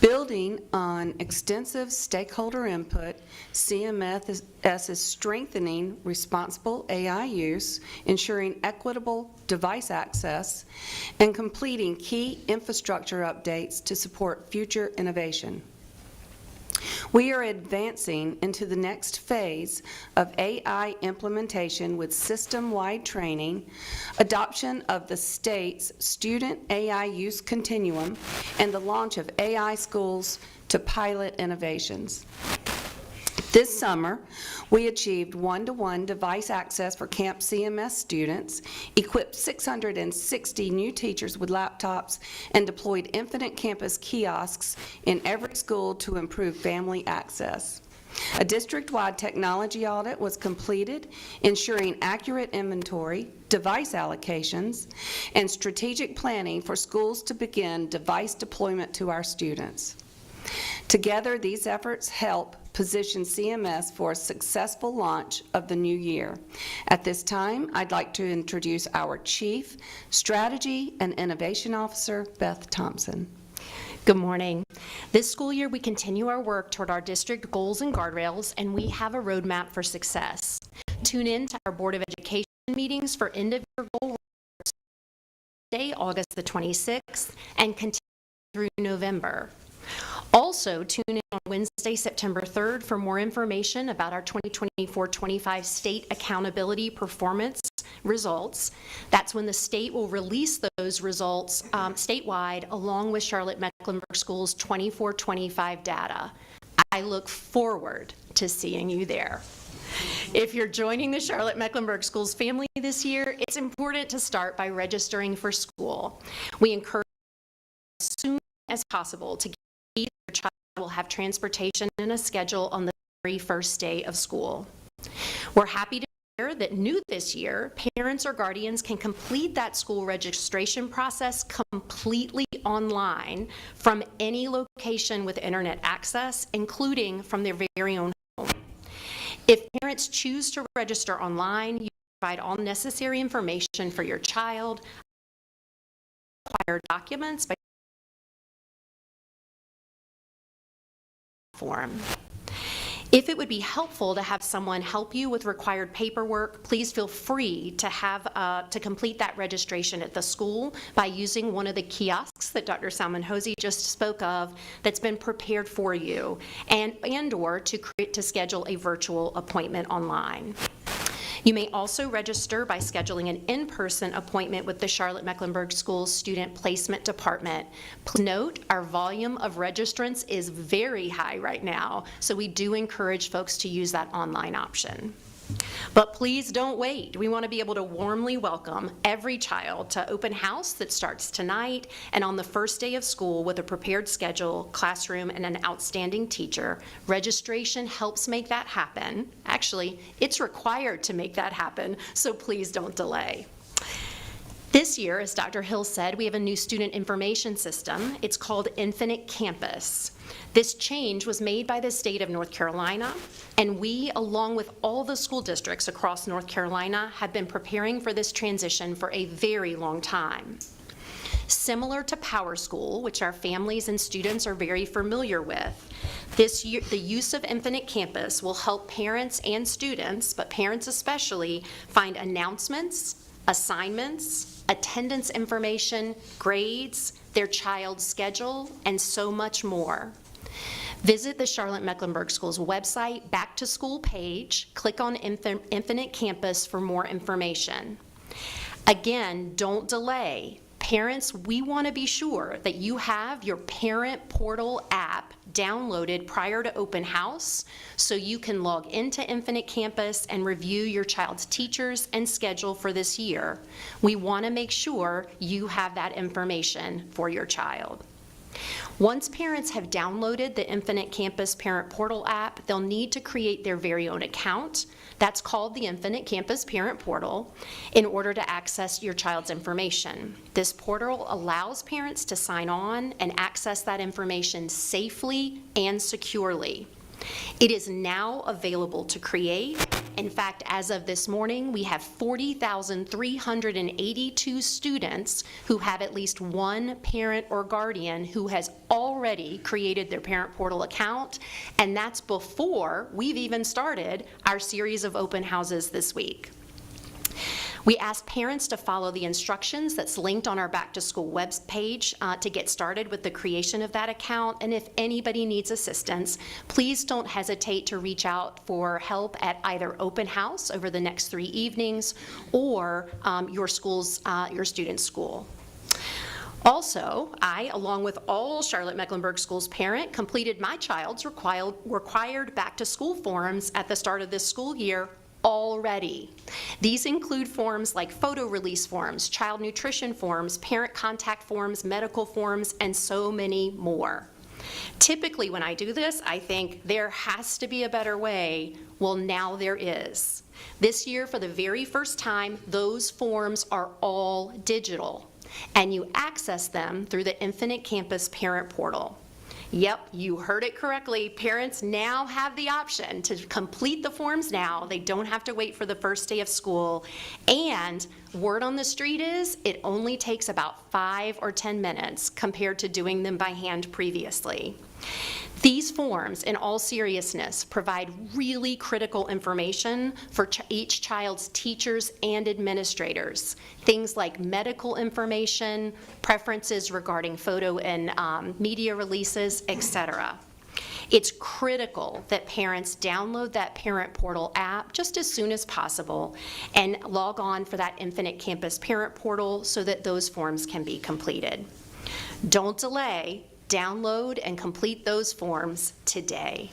Building on extensive stakeholder input, CMS is strengthening responsible AI use, ensuring equitable device access, and completing key infrastructure updates to support future innovation. We are advancing into the next phase of AI implementation with system-wide training, adoption of the state's Student AI Use Continuum, and the launch of AI schools to pilot innovations. This summer, we achieved one-to-one device access for Camp CMS students, equipped 660 new teachers with laptops, and deployed infinite campus kiosks in every school to improve family access. A district-wide technology audit was completed, ensuring accurate inventory, device allocations, and strategic planning for schools to begin device deployment to our students. Together, these efforts help position CMS for a successful launch of the new year. At this time, I'd like to introduce our Chief Strategy and Innovation Officer, Beth Thompson. Good morning. This school year, we continue our work toward our district goals and guardrails, and we have a roadmap for success. Tune in to our Board of Education meetings for end-of-year goal Day, August the 26th, and continue through November. Also, tune in on Wednesday, September 3rd for more information about our 2024-25 state accountability performance results. That's when the state will release those results statewide along with Charlotte-Mecklenburg Schools' 24-25 data. I look forward to seeing you there. If you're joining the Charlotte-Mecklenburg Schools family this year, it's important to start by registering for school. We encourage you as soon as possible to get your child will have transportation and a schedule on the very first day of school. We're happy to share that new this year, parents or guardians can complete that school registration process completely online from any location with internet access, including from their very own home. If parents choose to register online, you provide all necessary information for your child, required documents by form. If it would be helpful to have someone help you with required paperwork, please feel free to complete that registration at the school by using one of the kiosks that Dr. Salmon-Hosey just spoke of that's been prepared for you, and or to schedule a virtual appointment online. You may also register by scheduling an in-person appointment with the Charlotte-Mecklenburg Schools Student Placement Department. Please note, our volume of registrants is very high right now, so we do encourage folks to use that online option. But please don't wait. We want to be able to warmly welcome every child to open house that starts tonight and on the first day of school with a prepared schedule, classroom, and an outstanding teacher. Registration helps make that happen. Actually, it's required to make that happen, so please don't delay. This year, as Dr. Hill said, we have a new student information system. It's called Infinite Campus. This change was made by the state of North Carolina, and we, along with all the school districts across North Carolina, have been preparing for this transition for a very long time. Similar to Power School, which our families and students are very familiar with, this year, the use of Infinite Campus will help parents and students, but parents especially, find announcements, assignments, attendance information, grades, their child's schedule, and so much more. Visit the Charlotte-Mecklenburg Schools website, Back to School page, click on Infinite Campus for more information. Again, don't delay. Parents, we want to be sure that you have your Parent Portal app downloaded prior to open house so you can log into Infinite Campus and review your child's teachers and schedule for this year. We want to make sure you have that information for your child. Once parents have downloaded the Infinite Campus Parent Portal app, they'll need to create their very own account. That's called the Infinite Campus Parent Portal in order to access your child's information. This portal allows parents to sign on and access that information safely and securely. It is now available to create. In fact, as of this morning, we have 40,382 students who have at least one parent or guardian who has already created their Parent Portal account, and that's before we've even started our series of open houses this week. We ask parents to follow the instructions that's linked on our Back to School web page to get started with the creation of that account. And if anybody needs assistance, please don't hesitate to reach out for help at either open house over the next 3 evenings or your student's school. Also, I, along with all Charlotte-Mecklenburg Schools parent, completed my child's required Back to School forms at the start of this school year already. These include forms like photo release forms, child nutrition forms, parent contact forms, medical forms, and so many more. Typically, when I do this, I think there has to be a better way. Well, now there is. This year, for the very first time, those forms are all digital, and you access them through the Infinite Campus Parent Portal. Yep, you heard it correctly. Parents now have the option to complete the forms now. They don't have to wait for the first day of school. And word on the street is it only takes about 5 or 10 minutes compared to doing them by hand previously. These forms, in all seriousness, provide really critical information for each child's teachers and administrators. Things like medical information, preferences regarding photo and media releases, etc. It's critical that parents download that Parent Portal app just as soon as possible and log on for that Infinite Campus Parent Portal so that those forms can be completed. Don't delay. Download and complete those forms today.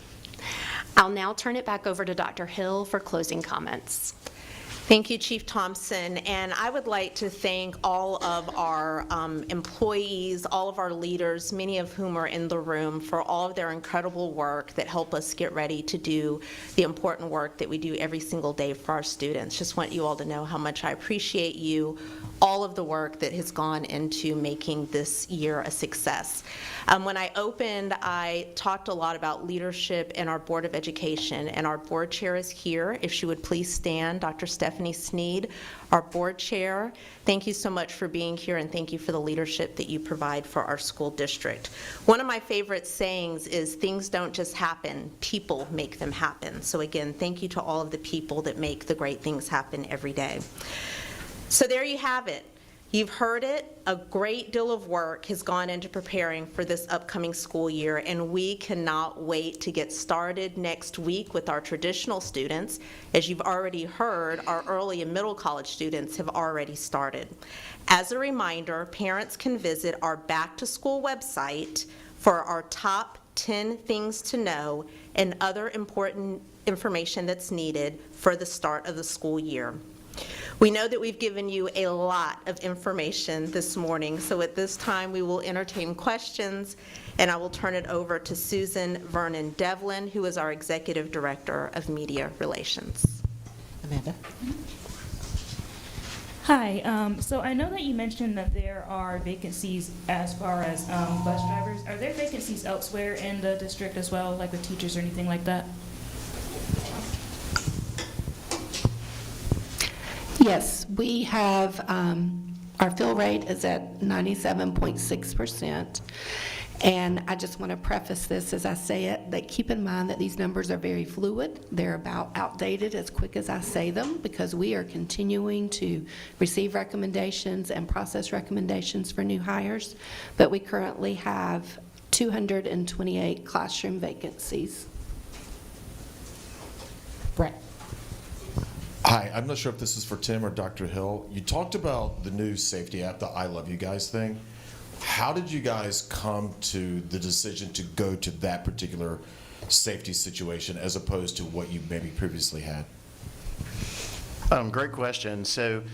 I'll now turn it back over to Dr. Hill for closing comments. Thank you, Chief Thompson, and I would like to thank all of our employees, all of our leaders, many of whom are in the room, for all of their incredible work that help us get ready to do the important work that we do every single day for our students. Just want you all to know how much I appreciate you, all of the work that has gone into making this year a success. When I opened, I talked a lot about leadership in our Board of Education, and our board chair is here. If she would please stand, Dr. Stephanie Sneed, our board chair. Thank you so much for being here, and thank you for the leadership that you provide for our school district. One of my favorite sayings is, things don't just happen, people make them happen. So again, thank you to all of the people that make the great things happen every day. So there you have it. You've heard it. A great deal of work has gone into preparing for this upcoming school year, and we cannot wait to get started next week with our traditional students. As you've already heard, our early and middle college students have already started. As a reminder, parents can visit our back to school website for our top 10 things to know and other important information that's needed for the start of the school year. We know that we've given you a lot of information this morning, so at this time we will entertain questions, and I will turn it over to Susan Vernon Devlin, who is our Executive Director of Media Relations. Amanda? Hi, so I know that you mentioned that there are vacancies as far as bus drivers. Are there vacancies elsewhere in the district as well, like with teachers or anything like that? Yes, we have, our fill rate is at 97.6%. And I just want to preface this as I say it, that keep in mind that these numbers are very fluid. They're about outdated as quick as I say them, because we are continuing to receive recommendations and process recommendations for new hires. But we currently have 228 classroom vacancies. Brett? Hi, I'm not sure if this is for Tim or Dr. Hill. You talked about the new safety app, the I Love You Guys thing. How did you guys come to the decision to go to that particular safety situation as opposed to what you maybe previously had? Great question. So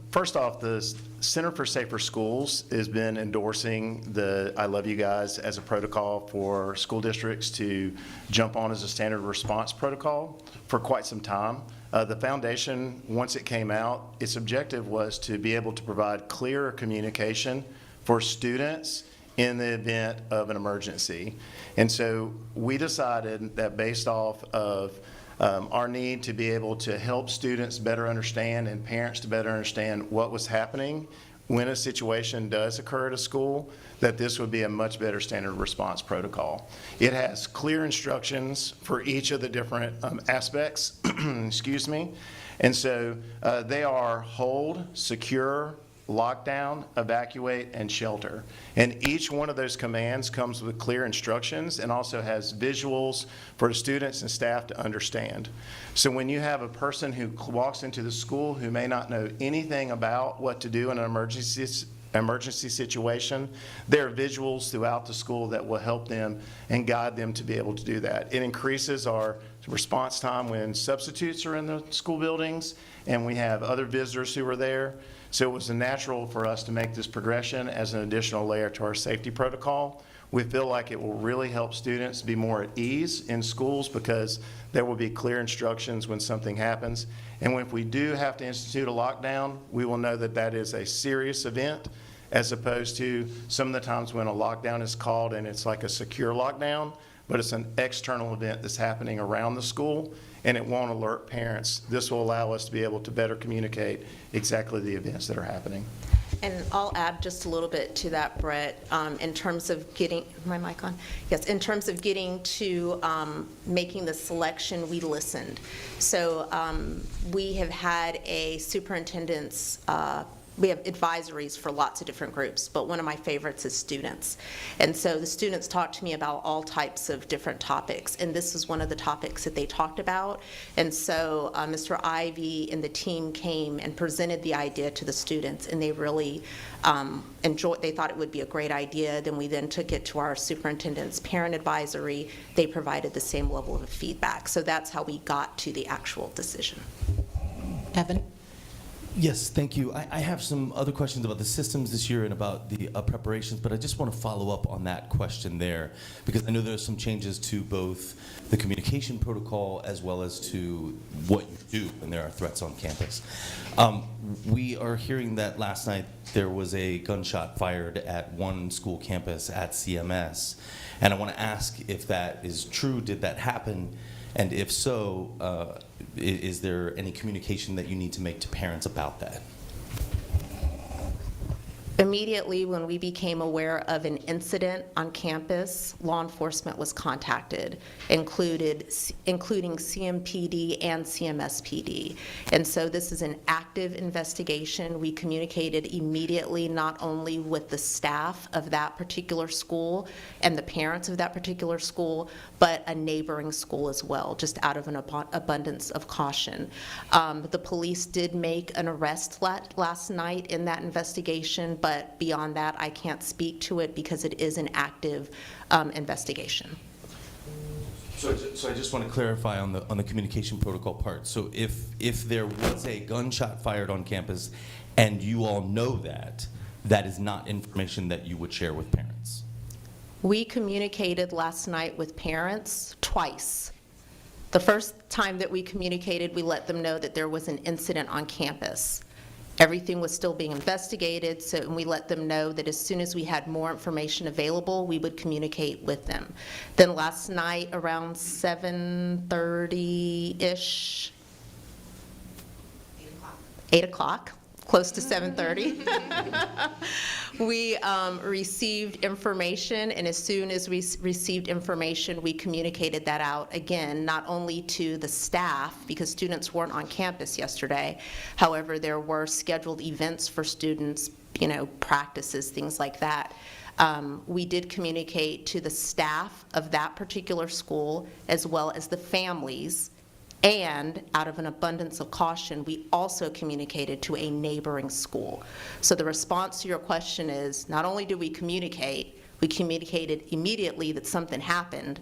first off, the Center for Safer Schools has been endorsing the I Love You Guys as a protocol for school districts to jump on as a standard response protocol for quite some time. The foundation, once it came out, its objective was to be able to provide clearer communication for students in the event of an emergency. And so we decided that based off of our need to be able to help students better understand and parents to better understand what was happening when a situation does occur at a school, that this would be a much better standard response protocol. It has clear instructions for each of the different aspects, excuse me, and so they are hold, secure, lockdown, evacuate, and shelter. And each one of those commands comes with clear instructions and also has visuals for students and staff to understand. So when you have a person who walks into the school who may not know anything about what to do in an emergency situation, there are visuals throughout the school that will help them and guide them to be able to do that. It increases our response time when substitutes are in the school buildings and we have other visitors who are there. So it was natural for us to make this progression as an additional layer to our safety protocol. We feel like it will really help students be more at ease in schools because there will be clear instructions when something happens. And if we do have to institute a lockdown, we will know that that is a serious event, as opposed to some of the times when a lockdown is called and it's like a secure lockdown, but it's an external event that's happening around the school, and it won't alert parents. This will allow us to be able to better communicate exactly the events that are happening. And I'll add just a little bit to that, Brett, in terms of getting, my mic on? Yes, in terms of getting to making the selection, we listened. So we have had a superintendent's, we have advisories for lots of different groups, but one of my favorites is students. And so the students talked to me about all types of different topics, and this is one of the topics that they talked about. And so Mr. Ivy and the team came and presented the idea to the students, and they really enjoyed, they thought it would be a great idea. Then we then took it to our superintendent's parent advisory. They provided the same level of feedback. So that's how we got to the actual decision. Evan? Yes, thank you. I have some other questions about the systems this year and about the preparations, but I just want to follow up on that question there, because I know there are some changes to both the communication protocol as well as to what you do when there are threats on campus. We are hearing that last night there was a gunshot fired at one school campus at CMS, and I want to ask if that is true. Did that happen? And if so, is there any communication that you need to make to parents about that? Immediately when we became aware of an incident on campus, law enforcement was contacted, including CMPD and CMSPD. And so this is an active investigation. We communicated immediately not only with the staff of that particular school and the parents of that particular school, but a neighboring school as well, just out of an abundance of caution. The police did make an arrest last night in that investigation, but beyond that, I can't speak to it because it is an active investigation. So I just want to clarify on the communication protocol part. So if there was a gunshot fired on campus and you all know that, that is not information that you would share with parents? We communicated last night with parents twice. The first time that we communicated, we let them know that there was an incident on campus. Everything was still being investigated, so and we let them know that as soon as we had more information available, we would communicate with them. Then last night around 7:30-ish, 8 o'clock, close to 7:30, we received information, and as soon as we received information, we communicated that out again, not only to the staff, because students weren't on campus yesterday. However, there were scheduled events for students, practices, things like that. We did communicate to the staff of that particular school, as well as the families. And out of an abundance of caution, we also communicated to a neighboring school. So the response to your question is, not only did we communicated immediately that something happened,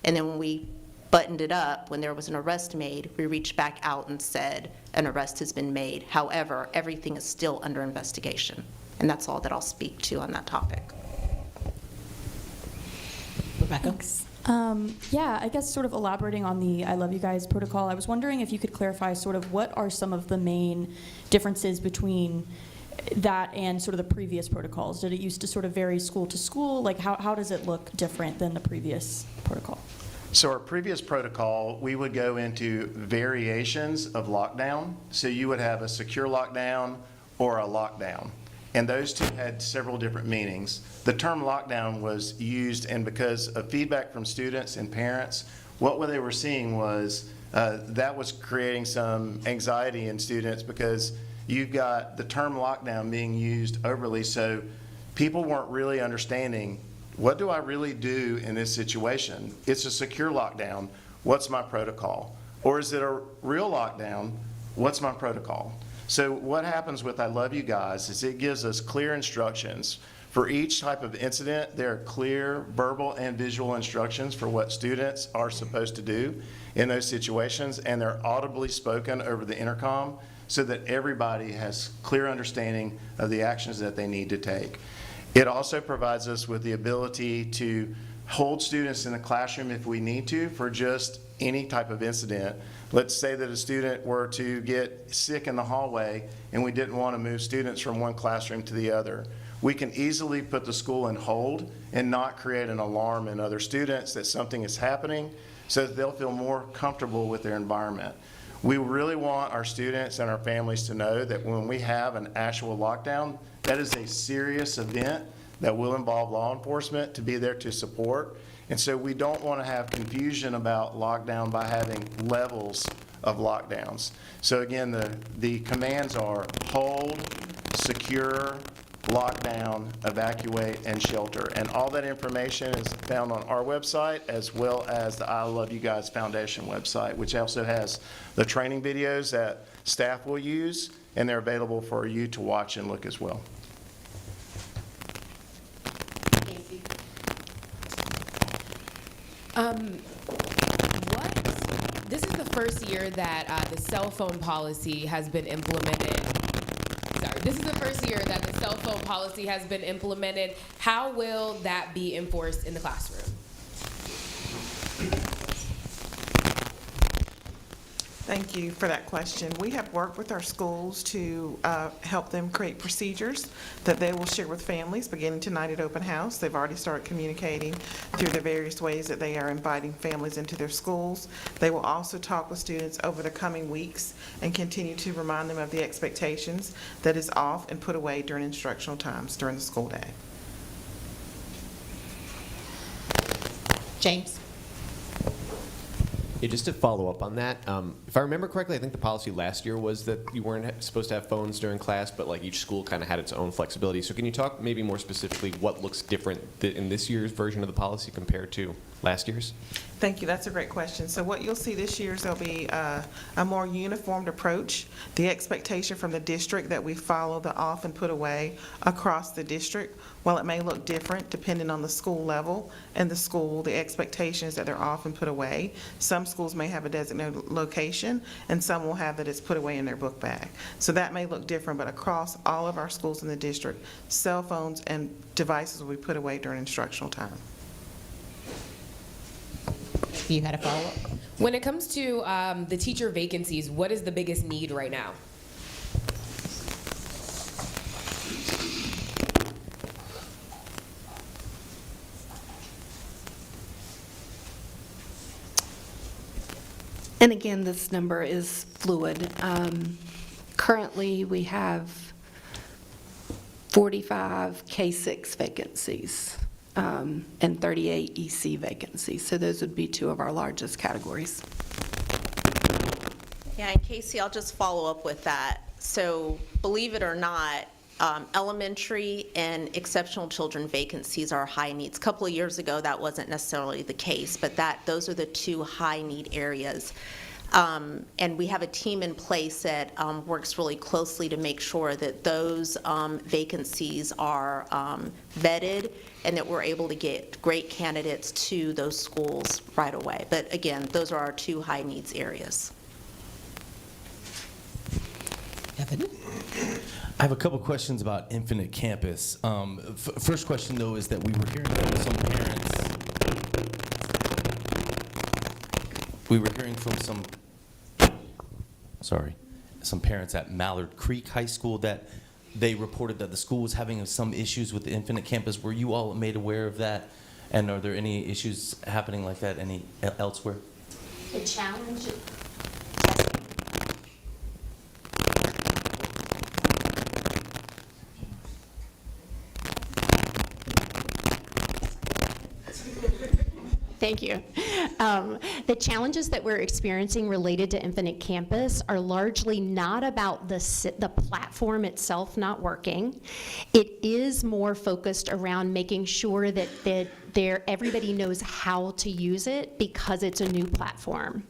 and then when we buttoned it up, when there was an arrest made, we reached back out and said an arrest has been made. However, everything is still under investigation. And that's all that I'll speak to on that topic. Rebecca? Yeah, I guess sort of elaborating on the I Love You Guys protocol, I was wondering if you could clarify sort of what are some of the main differences between that and sort of the previous protocols? Did it used to sort of vary school to school? Like how does it look different than the previous protocol? So our previous protocol, we would go into variations of lockdown. So you would have a secure lockdown or a lockdown. And those two had several different meanings. The term lockdown was used, and because of feedback from students and parents, what they were seeing was that was creating some anxiety in students, because you've got the term lockdown being used overly, so people weren't really understanding, what do I really do in this situation? It's a secure lockdown. What's my protocol? Or is it a real lockdown? What's my protocol? So what happens with I Love You Guys is it gives us clear instructions. For each type of incident, there are clear verbal and visual instructions for what students are supposed to do in those situations, and they're audibly spoken over the intercom so that everybody has clear understanding of the actions that they need to take. It also provides us with the ability to hold students in the classroom if we need to for just any type of incident. Let's say that a student were to get sick in the hallway and we didn't want to move students from one classroom to the other. We can easily put the school in hold and not create an alarm in other students that something is happening, so that they'll feel more comfortable with their environment. We really want our students and our families to know that when we have an actual lockdown, that is a serious event that will involve law enforcement to be there to support. And so we don't want to have confusion about lockdown by having levels of lockdowns. So again, the commands are hold, secure, lockdown, evacuate, and shelter. And all that information is found on our website as well as the I Love You Guys Foundation website, which also has the training videos that staff will use, and they're available for you to watch and look as well. This is the first year that the cell phone policy has been implemented. This is the first year that the cell phone policy has been implemented. How will that be enforced in the classroom? Thank you for that question. We have worked with our schools to help them create procedures that they will share with families beginning tonight at Open House. They've already started communicating through the various ways that they are inviting families into their schools. They will also talk with students over the coming weeks and continue to remind them of the expectations that is off and put away during instructional times during the school day. James? Yeah, just to follow up on that, if I remember correctly, I think the policy last year was that you weren't supposed to have phones during class, but like each school kind of had its own flexibility. So can you talk maybe more specifically what looks different in this year's version of the policy compared to last year's? Thank you. That's a great question. So what you'll see this year is there'll be a more uniformed approach. The expectation from the district that we follow the off and put away across the district. While it may look different depending on the school level and the school, the expectation is that they're off and put away. Some schools may have a designated location, and some will have that it's put away in their book bag. So that may look different, but across all of our schools in the district, cell phones and devices will be put away during instructional time. You had a follow-up? When it comes to the teacher vacancies, what is the biggest need right now? And again, this number is fluid. Currently, we have 45 K-6 vacancies and 38 EC vacancies. So those would be two of our largest categories. Yeah, and Casey, I'll just follow up with that. So believe it or not, elementary and exceptional children vacancies are high needs. A couple of years ago, that wasn't necessarily the case, but those are the two high need areas. And we have a team in place that works really closely to make sure that those vacancies are vetted and that we're able to get great candidates to those schools right away. But again, those are our two high needs areas. Evan? I have a couple questions about Infinite Campus. First question, though, is that we were hearing from some parents. Some parents at Mallard Creek High School that they reported that the school was having some issues with the Infinite Campus. Were you all made aware of that? And are there any issues happening like that elsewhere? The challenge. Thank you. The challenges that we're experiencing related to Infinite Campus are largely not about the platform itself not working. It is more focused around making sure that everybody knows how to use it because it's a new platform.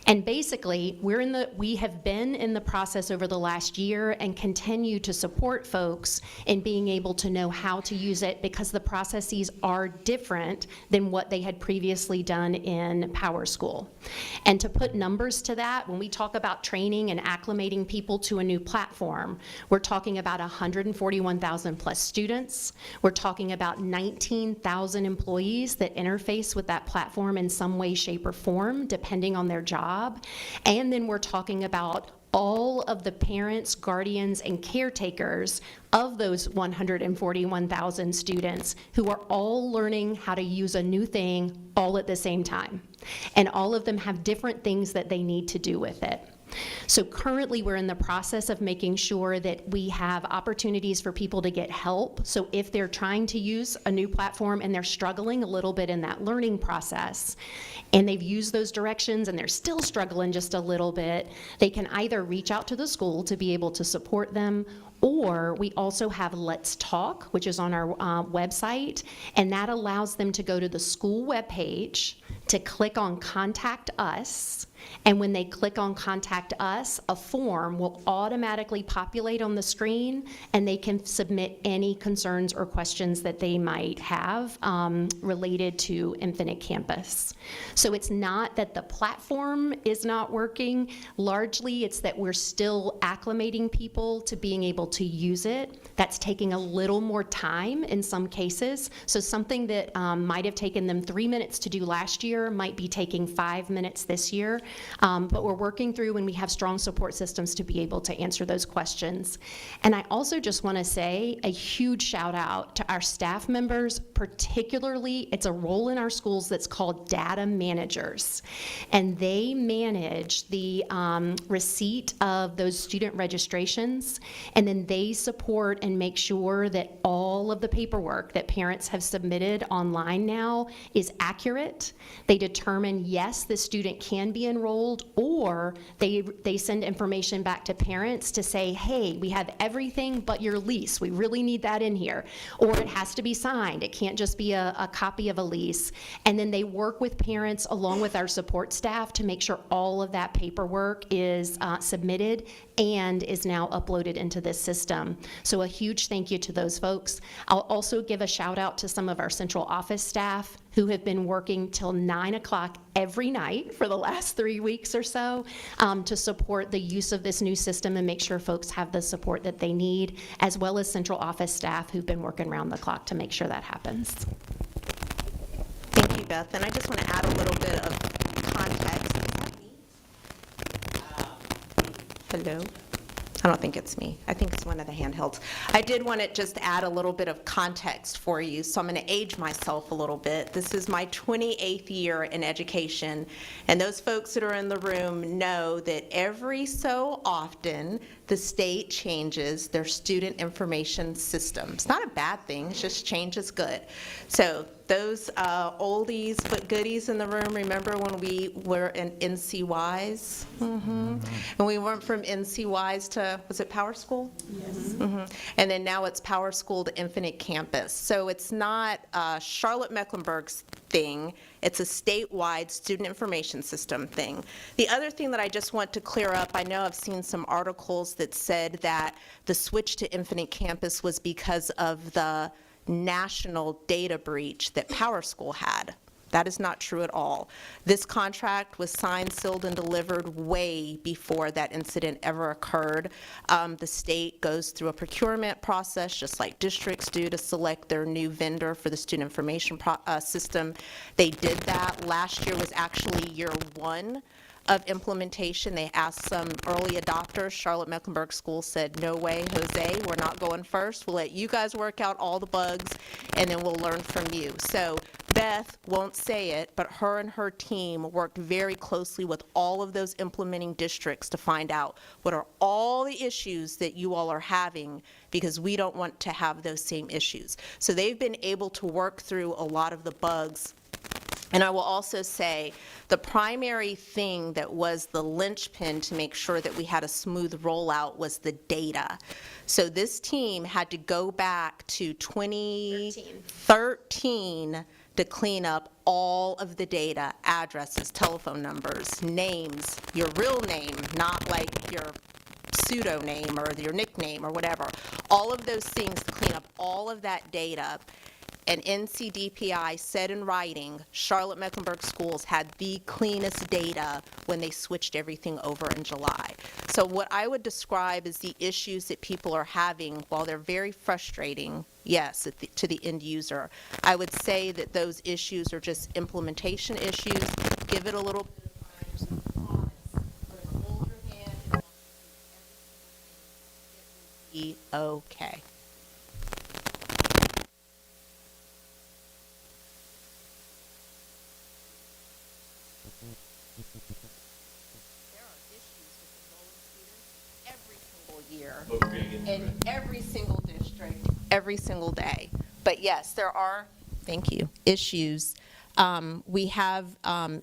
And basically, we have been in the process over the last year and continue to support folks in being able to know how to use it because the processes are different than what they had previously done in Power School. And to put numbers to that, when we talk about training and acclimating people to a new platform, we're talking about 141,000 plus students. We're talking about 19,000 employees that interface with that platform in some way, shape, or form, depending on their job. And then we're talking about all of the parents, guardians, and caretakers of those 141,000 students who are all learning how to use a new thing all at the same time. And all of them have different things that they need to do with it. So currently, we're in the process of making sure that we have opportunities for people to get help. So if they're trying to use a new platform and they're struggling a little bit in that learning process, and they've used those directions and they're still struggling just a little bit, they can either reach out to the school to be able to support them, or we also have Let's Talk, which is on our website, and that allows them to go to the school webpage, to click on Contact Us, and when they click on Contact Us, a form will automatically populate on the screen, and they can submit any concerns or questions that they might have related to Infinite Campus. So it's not that the platform is not working. Largely, it's that we're still acclimating people to being able to use it. That's taking a little more time in some cases. So something that might have taken them 3 minutes to do last year might be taking 5 minutes this year. But we're working through, and we have strong support systems to be able to answer those questions. And I also just want to say a huge shout out to our staff members, particularly it's a role in our schools that's called data managers. And they manage the receipt of those student registrations, and then they support and make sure that all of the paperwork that parents have submitted online now is accurate. They determine, yes, the student can be enrolled, or they send information back to parents to say, hey, we have everything but your lease. We really need that in here. Or it has to be signed. It can't just be a copy of a lease. And then they work with parents along with our support staff to make sure all of that paperwork is submitted and is now uploaded into this system. So a huge thank you to those folks. I'll also give a shout out to some of our central office staff who have been working till 9 o'clock every night for the last 3 weeks or so to support the use of this new system and make sure folks have the support that they need, as well as central office staff who've been working around the clock to make sure that happens. Thank you, Beth. And I just want to add a little bit of context. Is that me? Hello? I don't think it's me. I think it's one of the handhelds. I did want to just add a little bit of context for you, so I'm going to age myself a little bit. This is my 28th year in education, and those folks that are in the room know that every so often the state changes their student information system. It's not a bad thing, it's just change is good. So those oldies but goodies in the room, remember when we were in NCYs? And we went from NCYs to, was it Power School? Yes. And then now it's Power School to Infinite Campus. So it's not Charlotte Mecklenburg's thing, it's a statewide student information system thing. The other thing that I just want to clear up, I know I've seen some articles that said that the switch to Infinite Campus was because of the national data breach that Power School had. That is not true at all. This contract was signed, sealed, and delivered way before that incident ever occurred. The state goes through a procurement process, just like districts do, to select their new vendor for the student information system. They did that. Last year was actually year one of implementation. They asked some early adopters. Charlotte Mecklenburg School said, no way, Jose, we're not going first. We'll let you guys work out all the bugs, and then we'll learn from you. So Beth won't say it, but her and her team worked very closely with all of those implementing districts to find out what are all the issues that you all are having, because we don't want to have those same issues. So they've been able to work through a lot of the bugs. And I will also say the primary thing that was the linchpin to make sure that we had a smooth rollout was the data. So this team had to go back to 2013 to clean up all of the data, addresses, telephone numbers, names, your real name, not like your pseudo name or your nickname or whatever. All of those things to clean up all of that data. And NCDPI said in writing, Charlotte-Mecklenburg schools had the cleanest data when they switched everything over in July. So what I would describe as the issues that people are having, while they're very frustrating, yes, to the end user, I would say that those issues are just implementation issues. Give it a little bit of time, just promise, but hold your hand and it will be okay. There are issues with enrolling students every single year, in every single district, every single day. But yes, there are, thank you, issues. We have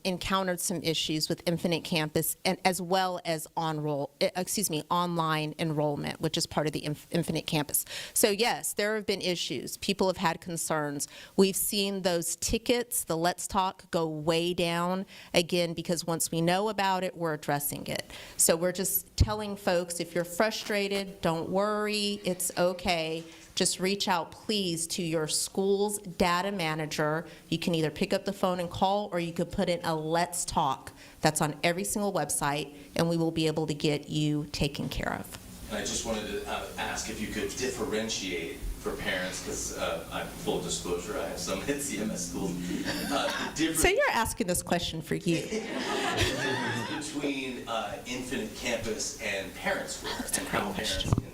encountered some issues with Infinite Campus, and as well as online enrollment, which is part of the Infinite Campus. So yes, there have been issues. People have had concerns. We've seen those tickets, the Let's Talk, go way down, again, because once we know about it, we're addressing it. So we're just telling folks, if you're frustrated, don't worry, it's okay. Just reach out, please, to your school's data manager. You can either pick up the phone and call, or you could put in a Let's Talk. That's on every single website, and we will be able to get you taken care of. I just wanted to ask if you could differentiate for parents, because I'm full disclosure, I have some at CMS schools. So you're asking this question for you. Between Infinite Campus and Parent Square, and how parents can.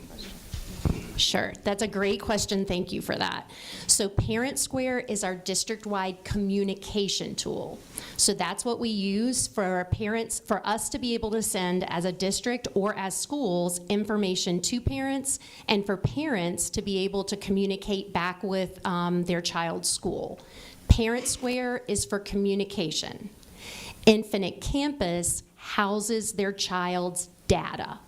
Sure, that's a great question. Thank you for that. So Parent Square is our district-wide communication tool. So that's what we use for our parents, for us to be able to send as a district or as schools information to parents, and for parents to be able to communicate back with their child's school. Parent Square is for communication. Infinite Campus houses their child's data.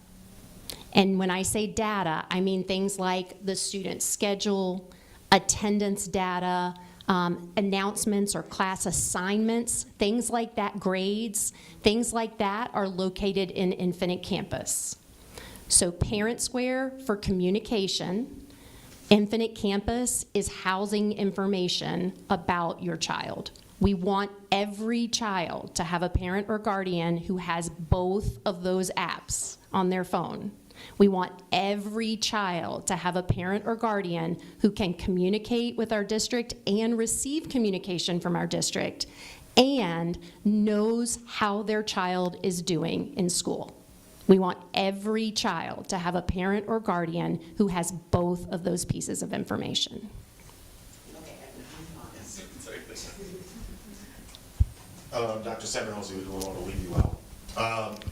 And when I say data, I mean things like the student's schedule, attendance data, announcements or class assignments, things like that, grades, things like that are located in Infinite Campus. So Parent Square for communication, Infinite Campus is housing information about your child. We want every child to have a parent or guardian who has both of those apps on their phone. We want every child to have a parent or guardian who can communicate with our district and receive communication from our district and knows how their child is doing in school. We want every child to have a parent or guardian who has both of those pieces of information. Dr. Seminoles, we don't want to leave you out.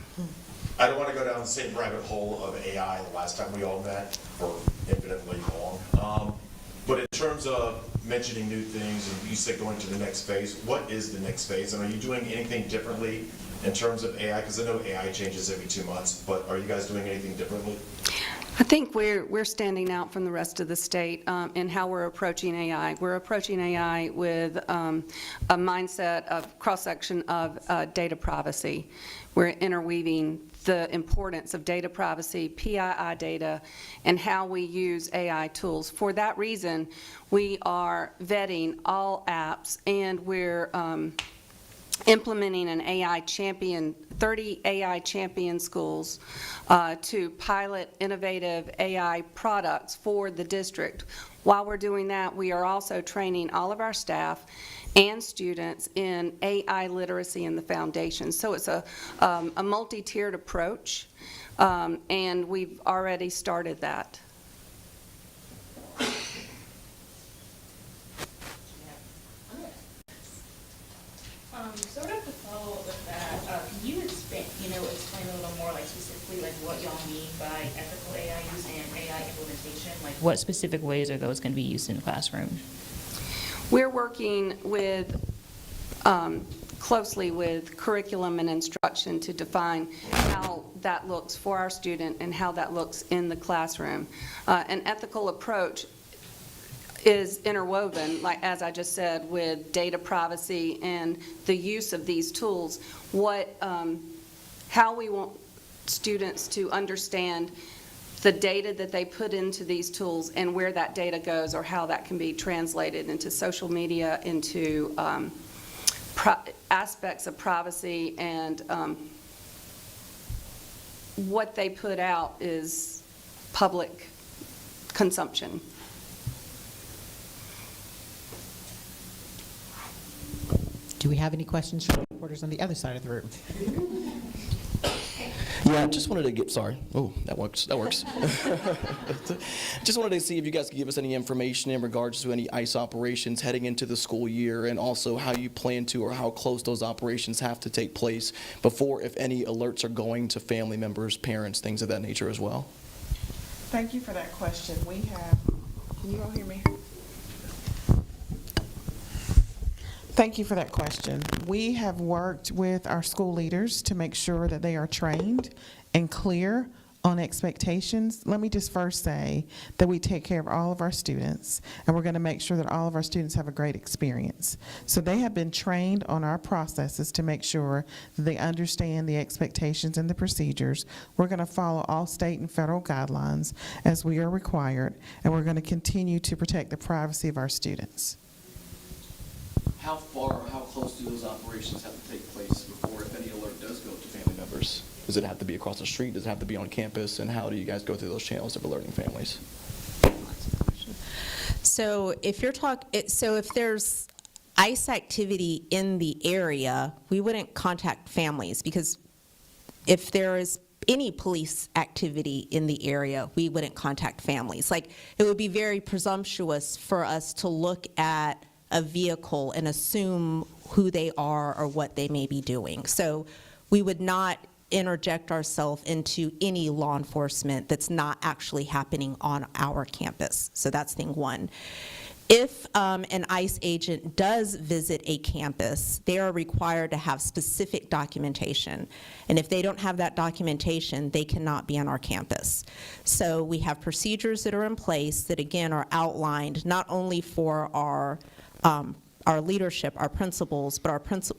I don't want to go down the same rabbit hole of AI the last time we all met, for infinitely long. But in terms of mentioning new things, and you said going to the next phase, what is the next phase? And are you doing anything differently in terms of AI? Because I know AI changes every 2 months, but are you guys doing anything differently? I think we're standing out from the rest of the state in how we're approaching AI. We're approaching AI with a mindset of cross-section of data privacy. We're interweaving the importance of data privacy, PII data, and how we use AI tools. For that reason, we are vetting all apps, and we're implementing an AI champion, 30 AI champion schools to pilot innovative AI products for the district. While we're doing that, we are also training all of our staff and students in AI literacy in the foundation. So it's a multi-tiered approach, and we've already started that. Sort of to follow up with that, can you explain a little more, like specifically, like what y'all mean by ethical AI use and AI implementation? Like, what specific ways are those going to be used in the classroom? We're working with closely with curriculum and instruction to define how that looks for our student and how that looks in the classroom. An ethical approach is interwoven, like, as I just said, with data privacy and the use of these tools, how we want students to understand the data that they put into these tools and where that data goes, or how that can be translated into social media, into aspects of privacy, and what they put out is public consumption. Do we have any questions from reporters on the other side of the room? Yeah, I just wanted to get, sorry. Oh, that works. Just wanted to see if you guys could give us any information in regards to any ICE operations heading into the school year, and also how you plan to, or how close those operations have to take place before, if any alerts are going to family members, parents, things of that nature as well. Thank you for that question. We have, can you all hear me? Thank you for that question. We have worked with our school leaders to make sure that they are trained and clear on expectations. Let me just first say that we take care of all of our students, and we're going to make sure that all of our students have a great experience. So they have been trained on our processes to make sure that they understand the expectations and the procedures. We're going to follow all state and federal guidelines as we are required, and we're going to continue to protect the privacy of our students. How far or how close do those operations have to take place before, if any alert does go to family members? Does it have to be across the street? Does it have to be on campus? And how do you guys go through those channels of alerting families? So if if there's ICE activity in the area, we wouldn't contact families, because if there is any police activity in the area, we wouldn't contact families. Like, it would be very presumptuous for us to look at a vehicle and assume who they are or what they may be doing. So we would not interject ourselves into any law enforcement that's not actually happening on our campus. So that's thing one. If an ICE agent does visit a campus, they are required to have specific documentation. And if they don't have that documentation, they cannot be on our campus. So we have procedures that are in place that, again, are outlined not only for our leadership, our principals, but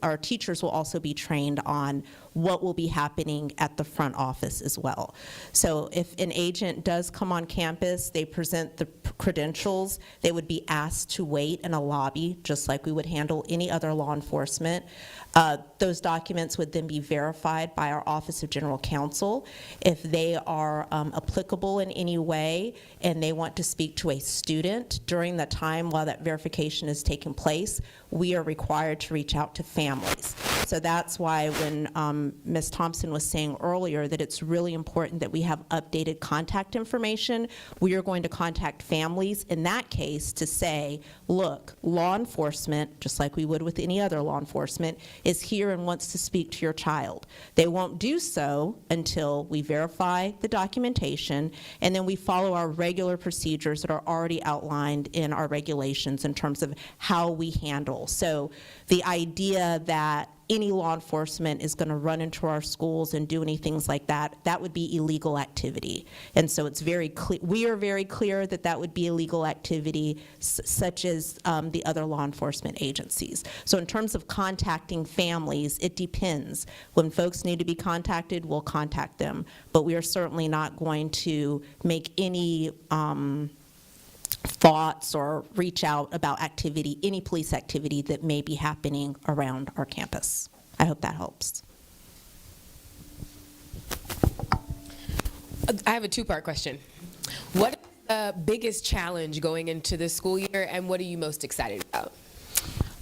our teachers will also be trained on what will be happening at the front office as well. So if an agent does come on campus, they present the credentials, they would be asked to wait in a lobby, just like we would handle any other law enforcement. Those documents would then be verified by our Office of General Counsel. If they are applicable in any way and they want to speak to a student during the time while that verification is taking place, we are required to reach out to families. So that's why when Ms. Thompson was saying earlier that it's really important that we have updated contact information, we are going to contact families in that case to say, look, law enforcement, just like we would with any other law enforcement, is here and wants to speak to your child. They won't do so until we verify the documentation, and then we follow our regular procedures that are already outlined in our regulations in terms of how we handle. So the idea that any law enforcement is going to run into our schools and do any things like that, that would be illegal activity. And so it's very clear, we are very clear that that would be illegal activity, such as the other law enforcement agencies. So in terms of contacting families, it depends. When folks need to be contacted, we'll contact them. But we are certainly not going to make any thoughts or reach out about activity, any police activity that may be happening around our campus. I hope that helps. I have a two-part question. What is the biggest challenge going into this school year, and what are you most excited about?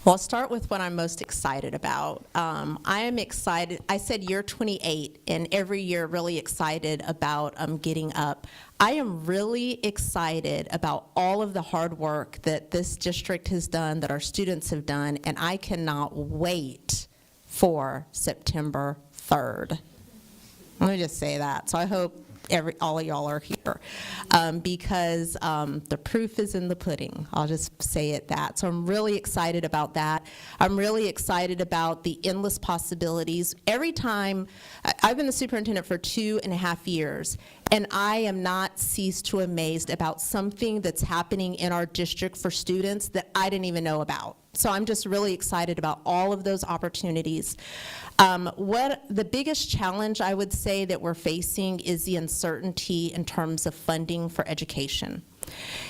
Well, I'll start with what I'm most excited about. I am excited. I said year 28, and every year really excited about getting up. I am really excited about all of the hard work that this district has done, that our students have done, and I cannot wait for September 3rd. Let me just say that. So I hope all of y'all are here, because the proof is in the pudding. I'll just say it that. So I'm really excited about that. I'm really excited about the endless possibilities. Every time, I've been the superintendent for 2.5 years, and I am not ceased to amazed about something that's happening in our district for students that I didn't even know about. So I'm just really excited about all of those opportunities. What the biggest challenge I would say that we're facing is the uncertainty in terms of funding for education.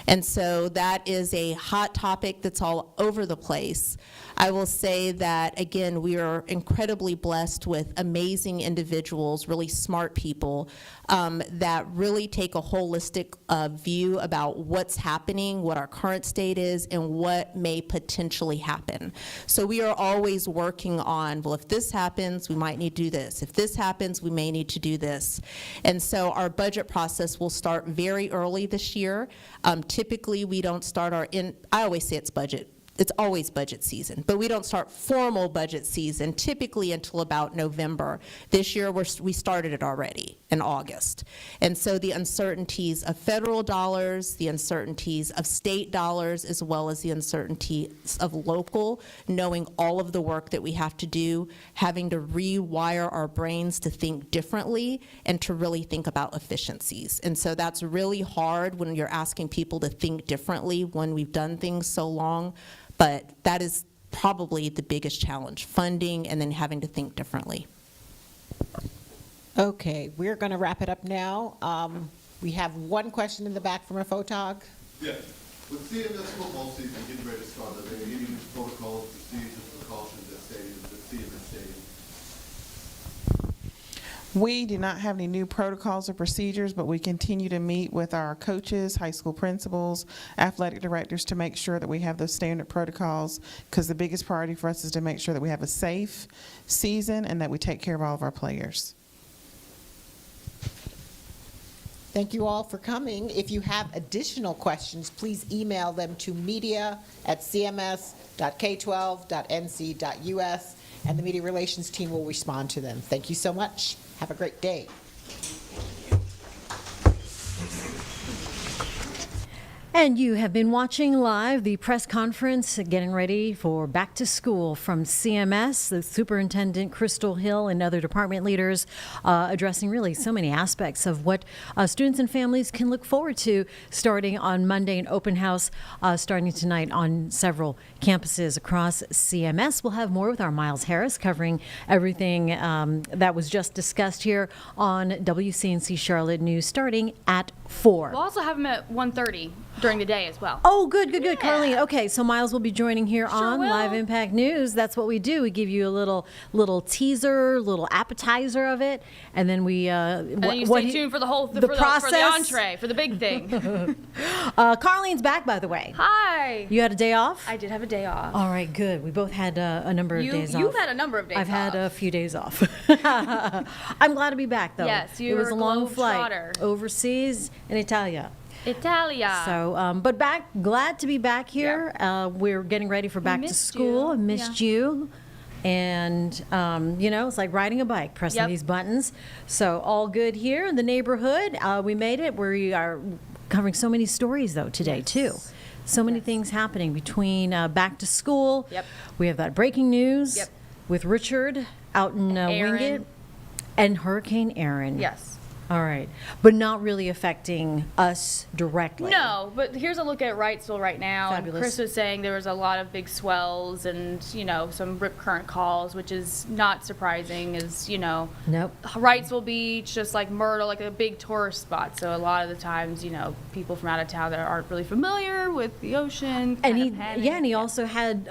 And so that is a hot topic that's all over the place. I will say that, again, we are incredibly blessed with amazing individuals, really smart people, that really take a holistic view about what's happening, what our current state is, and what may potentially happen. So we are always working on, well, if this happens, we might need to do this. If this happens, we may need to do this. And so our budget process will start very early this year. Typically, we don't start I always say it's always budget season, but we don't start formal budget season typically until about November. This year, we started it already in August. And so the uncertainties of federal dollars, the uncertainties of state dollars, as well as the uncertainties of local, knowing all of the work that we have to do, having to rewire our brains to think differently and to really think about efficiencies. And so that's really hard when you're asking people to think differently when we've done things so long. But that is probably the biggest challenge, funding and then having to think differently. Okay, we're going to wrap it up now. We have one question in the back from a photog. Yeah. With CMS football season getting ready to start, are there any new protocols, procedures, precautions at stadiums, at CMS stadiums? We do not have any new protocols or procedures, but we continue to meet with our coaches, high school principals, athletic directors to make sure that we have those standard protocols, because the biggest priority for us is to make sure that we have a safe season and that we take care of all of our players. Thank you all for coming. If you have additional questions, please email them to media@cms.k12.nc.us, and the media relations team will respond to them. Thank you so much. Have a great day. And you have been watching live the press conference getting ready for back to school from CMS, the Superintendent Crystal Hill and other department leaders addressing really so many aspects of what students and families can look forward to starting on Monday, an open house starting tonight on several campuses across CMS. We'll have more with our Miles Harris covering everything that was just discussed here on WCNC Charlotte News starting at 4. We'll also have them at 1:30 during the day as well. Oh, good, Carlene. Okay, so Miles will be joining here on will. Live Impact News. That's what we do. We give you a little teaser, little appetizer of it, and then we. And then you stay tuned for the whole process. for the entree, for the big thing. Carlene's back, by the way. Hi. You had a day off? I did have a day off. All right, good. We both had a number of days off. You've had a number of days off. I've had a few days off. I'm glad to be back, though. Yes, you It was were a long globe flight trotter. overseas in Italia. Italia. So, but glad to be back here. We're getting ready for back to school. I missed you. And, it's like riding a bike, pressing these buttons. So all good here in the neighborhood. We made it. We are covering so many stories, though, today, too. So many things happening between back to school. Yep. We have that breaking news with Richard out in Wingate and Hurricane Erin. Yes. All right. But not really affecting us directly. No, but here's a look at Wrightsville right now. Fabulous. And Chris was saying there was a lot of big swells and, some rip current calls, which is not surprising as, Nope. Wrightsville Beach, just like Myrtle, like a big tourist spot. So a lot of the times, people from out of town that aren't really familiar with the ocean. And he also had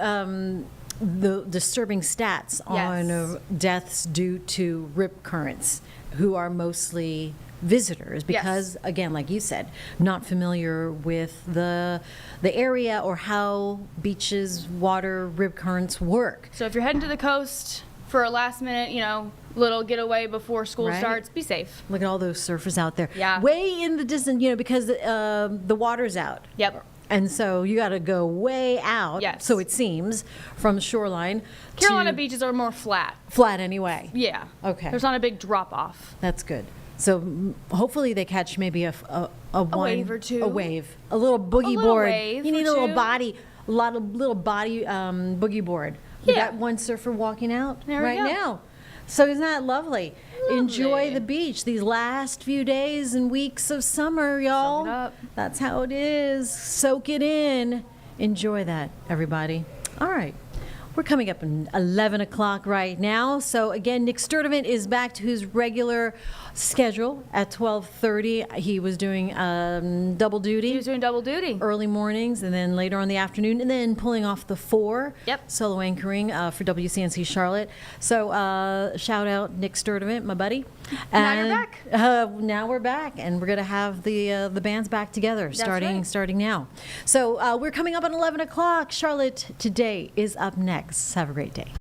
the disturbing stats on deaths due to rip currents, who are mostly visitors because, again, like you said, not familiar with the area or how beaches, water, rip currents work. So if you're heading to the coast for a last minute, little getaway before school starts, be safe. Look at all those surfers out there. Yeah. Way in the distance, because the water's out. Yep. And so you got to go way out, so it seems, from the shoreline. Carolina beaches are more flat. Flat anyway. Yeah. Okay. There's not a big drop off. That's good. So hopefully they catch maybe a wave or two. a wave, a little boogie little board. wave You need or a little two. body, a lot of little body boogie board. We Yeah. got one surfer walking out There we right go. now. So isn't that lovely? Enjoy Lovely. the beach these last few days and weeks of summer, y'all. Soak it up. That's how it is. Soak it in. Enjoy that, everybody. All right. We're coming up on 11 o'clock right now. So again, Nick Sturdivant is back to his regular schedule at 12:30. He was doing double duty. He was doing double duty. Early mornings and then later on in the afternoon, and then pulling off the 4 solo anchoring for WCNC Charlotte. So shout out Nick Sturdivant, my buddy. Now you're back. Now we're back, and we're gonna have the bands back together starting now. So we're coming up on 11 o'clock. Charlotte Today is up next. Have a great day.